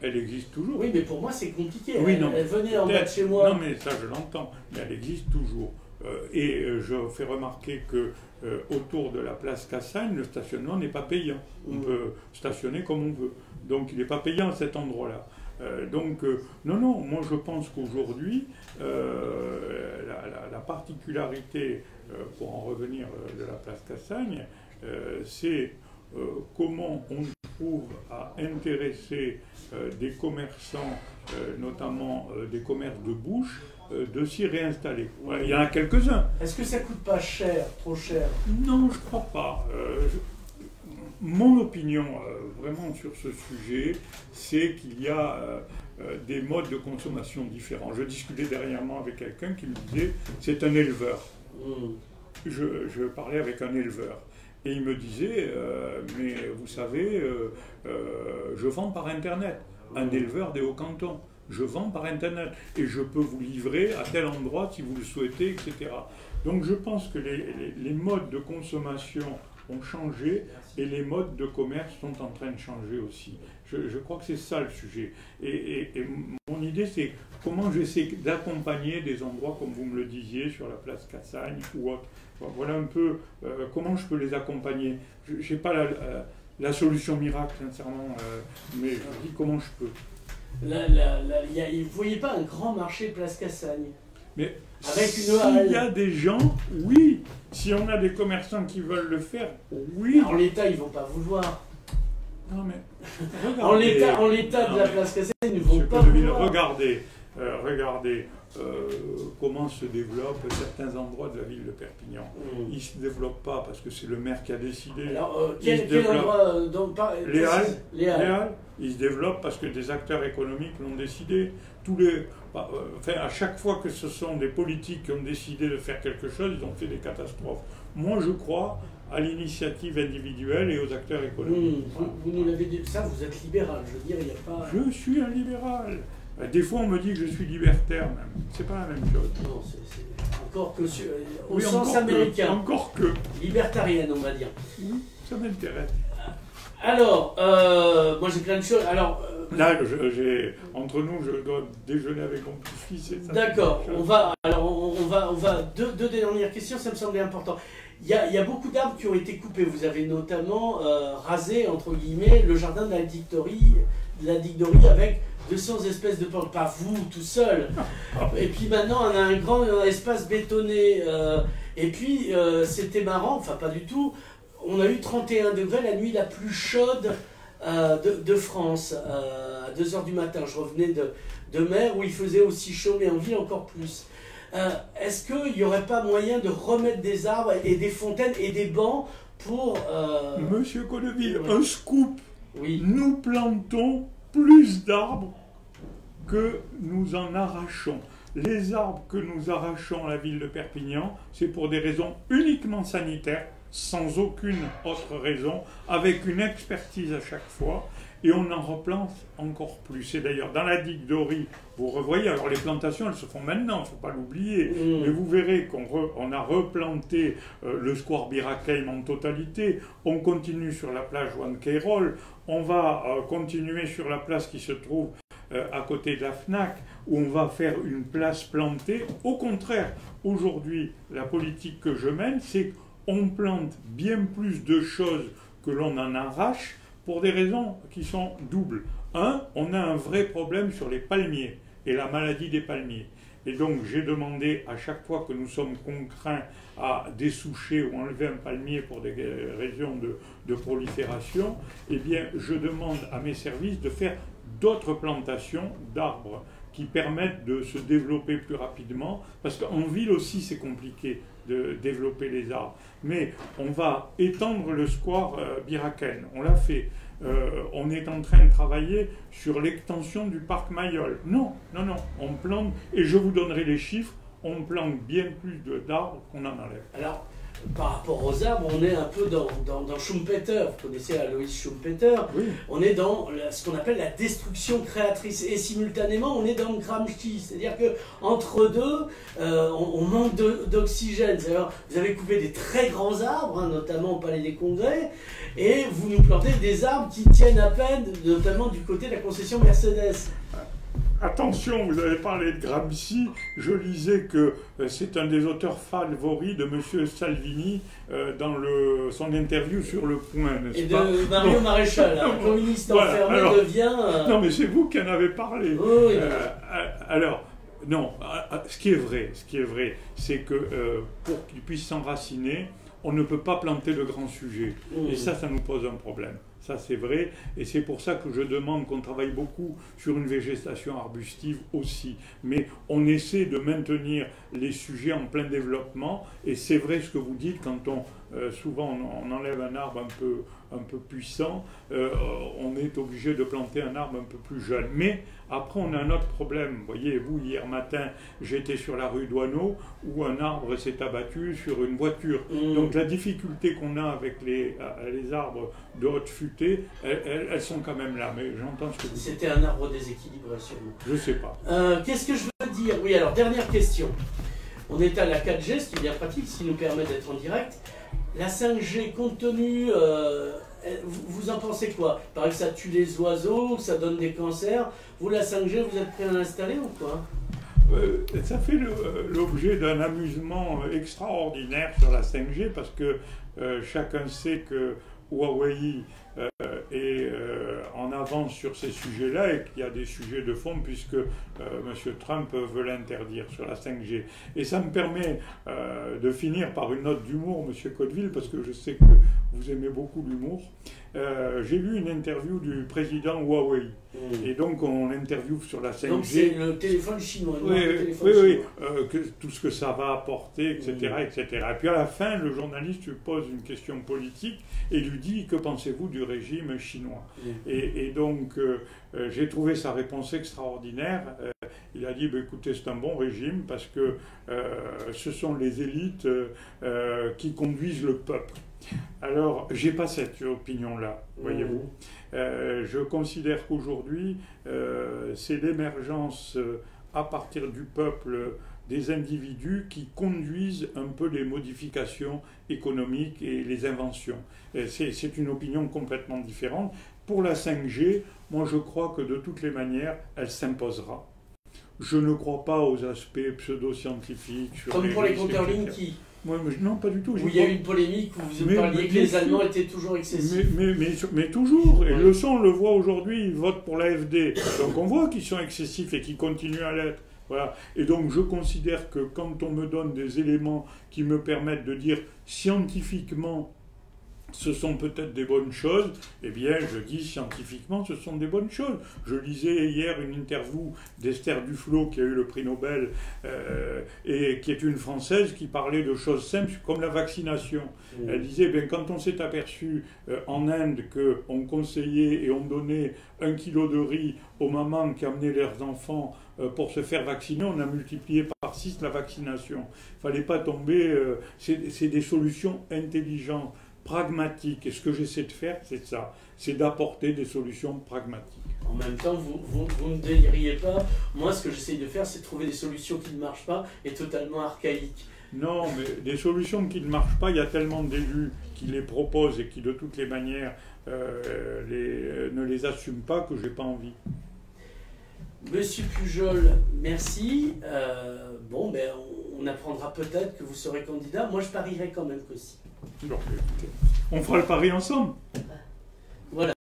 Elle existe toujours.
Oui, mais pour moi c'est compliqué.
Oui,
elle venait en bas de chez moi.
Non mais ça je l'entends, mais elle existe toujours. Je fais remarquer que autour de la place Cassagne, le stationnement n'est pas payant. On peut stationner comme on veut. Donc il n'est pas payant à cet endroit-là. Non, moi je pense qu'aujourd'hui, la particularité, pour en revenir de la place Cassagne, c'est comment on trouve à intéresser des commerçants, notamment des commerces de bouche, de s'y réinstaller. Il y en a quelques-uns.
Est-ce que ça coûte pas cher, trop cher?
Non, je crois pas. Mon opinion, vraiment sur ce sujet, c'est qu'il y a des modes de consommation différents. Je discutais dernièrement avec quelqu'un qui me disait c'est un éleveur. Je parlais avec un éleveur. Et il me disait, mais vous savez, je vends par Internet. Un éleveur des Hauts-Cantons. Je vends par Internet. Et je peux vous livrer à tel endroit si vous le souhaitez, etc. Donc je pense que les modes de consommation ont changé et les modes de commerce sont en train de changer aussi. Je crois que c'est ça le sujet. Et mon idée, c'est comment j'essaie d'accompagner des endroits, comme vous me le disiez, sur la place Cassagne ou autre. Voilà un peu comment je peux les accompagner. Je n'ai pas la solution miracle, sincèrement, mais je dis comment je peux.
Vous ne voyez pas un grand marché place Cassagne?
Mais
avec une halle.
S'il y a des gens, oui. Si on a des commerçants qui veulent le faire, oui.
En l'état, ils ne vont pas vouloir.
Non mais...
en l'état de la place Cassagne, ils ne vont pas vouloir.
Regardez comment se développent certains endroits de la ville de Perpignan. Ils ne se développent pas parce que c'est le maire qui a décidé.
Alors, quel endroit
Les Halles. Ils se développent parce que des acteurs économiques l'ont décidé. À chaque fois que ce sont des politiques qui ont décidé de faire quelque chose, ils ont fait des catastrophes. Moi, je crois à l'initiative individuelle et aux acteurs économiques.
Vous nous l'avez dit, ça, vous êtes libéral. Je veux dire, il n'y a pas...
Je suis un libéral. Des fois, on me dit que je suis libertaire, même. C'est pas la même chose.
Non, c'est encore que au sens américain.
Encore que.
Libertarienne, on va dire.
Oui, ça m'intéresse.
Alors, moi j'ai plein de choses. Alors,
là, entre nous, je dois déjeuner avec mon petit-fils.
D'accord. On va deux dernières questions, ça me semblait important. Il y a beaucoup d'arbres qui ont été coupés. Vous avez notamment rasé, entre guillemets, le jardin de la Dicdorie avec 200 espèces de plantes. Pas vous, tout seul. Et puis maintenant, on a un grand espace bétonné. Et puis, c'était marrant, enfin pas du tout. On a eu 31 degrés la nuit la plus chaude de France, à 2 h du matin. Je revenais de mer où il faisait aussi chaud, mais en ville encore plus. Est-ce qu'il n'y aurait pas moyen de remettre des arbres et des fontaines et des bancs pour...
Monsieur Conneville, un scoop.
Oui.
Nous plantons plus d'arbres que nous en arrachons. Les arbres que nous arrachons à la ville de Perpignan, c'est pour des raisons uniquement sanitaires, sans aucune autre raison, avec une expertise à chaque fois, et on en replante encore plus. Et d'ailleurs, dans la Dicdorie, vous revoyez, alors les plantations, elles se font maintenant, il ne faut pas l'oublier, mais vous verrez qu'on a replanté le square Birakeim en totalité, on continue sur la plage Juan Queirol, on va continuer sur la place qui se trouve à côté de la FNAC, où on va faire une place plantée. Au contraire, aujourd'hui, la politique que je mène, c'est qu'on plante bien plus de choses que l'on en arrache, pour des raisons qui sont doubles. Un, on a un vrai problème sur les palmiers et la maladie des palmiers. Et donc j'ai demandé à chaque fois que nous sommes contraints à dessoucher ou enlever un palmier pour des raisons de prolifération, eh bien je demande à mes services de faire d'autres plantations d'arbres qui permettent de se développer plus rapidement, parce qu'en ville aussi c'est compliqué de développer les arbres. Mais on va étendre le square Birakeim, on l'a fait. on est en train de travailler sur l'extension du parc Mayol. Non, non, non, on plante, et je vous donnerai les chiffres, on plante bien plus d'arbres qu'on en enlève.
Alors, par rapport aux arbres, on est un peu dans Schumpeter. Vous connaissez Alois Schumpeter.
Oui.
On est dans ce qu'on appelle la destruction créatrice. Et simultanément, on est dans Gramsci. C'est-à-dire qu'entre deux, on manque d'oxygène. Vous avez coupé des très grands arbres, hein, notamment au Palais des Congrès, et vous nous plantez des arbres qui tiennent à peine, notamment du côté de la concession Mercedes.
Attention, vous avez parlé de Gramsci, je lisais que c'est un des auteurs favoris de M. Salvini dans son interview sur Le Point, n'est-ce pas?
Et de Mario Maréchal, un communiste enfermé devient...
Non, mais c'est vous qui en avez parlé.
Oui.
Alors, non, ce qui est vrai, c'est que pour qu'il puisse s'enraciner, on ne peut pas planter de grands sujets. Et ça nous pose un problème. Ça, c'est vrai, et c'est pour ça que je demande qu'on travaille beaucoup sur une végétation arbustive aussi. Mais on essaie de maintenir les sujets en plein développement, et c'est vrai ce que vous dites, quand souvent on enlève un arbre un peu puissant, on est obligé de planter un arbre un peu plus jeune. Mais après, on a un autre problème. Vous voyez, hier matin, j'étais sur la rue Douaneau, où un arbre s'est abattu sur une voiture. Donc la difficulté qu'on a avec les arbres de haute futée, elles sont quand même là. Mais j'entends ce que vous dites.
C'était un arbre déséquilibré, sûrement.
Je ne sais pas.
Qu'est-ce que je veux dire? Oui, alors, dernière question. On est à la 4G, ce qui est bien pratique, ce qui nous permet d'être en direct. La 5G, compte tenu... vous en pensez quoi? Il paraît que ça tue les oiseaux, que ça donne des cancers. Vous, la 5G, vous êtes prêt à l'installer ou quoi?
Ça fait l'objet d'un amusement extraordinaire sur la 5G, parce que chacun sait que Huawei est en avance sur ces sujets-là, et qu'il y a des sujets de fond, puisque M. Trump veut l'interdire sur la 5G. Et ça me permet de finir par une note d'humour, M. Cotteville, parce que je sais que vous aimez beaucoup l'humour. J'ai lu une interview du président Huawei. Et donc on l'interviewe sur la 5G. Donc
c'est le téléphone chinois.
Oui, tout ce que ça va apporter, etc., etc. Et puis à la fin, le journaliste lui pose une question politique et lui dit: que pensez-vous du régime chinois? Et donc j'ai trouvé sa réponse extraordinaire. Il a dit: écoutez, c'est un bon régime parce que ce sont les élites qui conduisent le peuple. Alors, j'ai pas cette opinion-là, voyez-vous. Je considère qu'aujourd'hui, c'est l'émergence à partir du peuple des individus qui conduisent un peu les modifications économiques et les inventions. C'est une opinion complètement différente. Pour la 5G, moi je crois que de toutes les manières, elle s'imposera. Je ne crois pas aux aspects pseudo-scientifiques.
Comme pour les compteurs Linky.
Non, pas du tout.
Où il y a eu une polémique où vous parliez que les Allemands étaient toujours excessifs.
Mais toujours. Et on le voit aujourd'hui, ils votent pour l'AfD. Donc on voit qu'ils sont excessifs et qu'ils continuent à l'être. Voilà. Et donc je considère que quand on me donne des éléments qui me permettent de dire scientifiquement ce sont peut-être des bonnes choses, eh bien je dis scientifiquement ce sont des bonnes choses. Je lisais hier une interview d'Esther Duflo qui a eu le prix Nobel et qui est une Française qui parlait de choses simples comme la vaccination. Elle disait, quand on s'est aperçu en Inde qu'on conseillait et on donnait 1 kilo de riz aux mamans qui amenaient leurs enfants pour se faire vacciner, on a multiplié par 6 la vaccination. Il ne fallait pas tomber, c'est des solutions intelligentes, pragmatiques. Et ce que j'essaie de faire, c'est ça, c'est d'apporter des solutions pragmatiques.
En même temps, vous ne déliriez pas. Moi, ce que j'essaie de faire, c'est de trouver des solutions qui ne marchent pas et totalement archaïques.
Non, mais des solutions qui ne marchent pas, il y a tellement d'élus qui les proposent et qui, de toutes les manières, ne les assument pas que je n'ai pas envie.
Monsieur Pujol, merci. On apprendra peut-être que vous serez candidat. Moi, je parierai quand même que si.
Bon, écoutez, on fera le pari ensemble.
Voilà.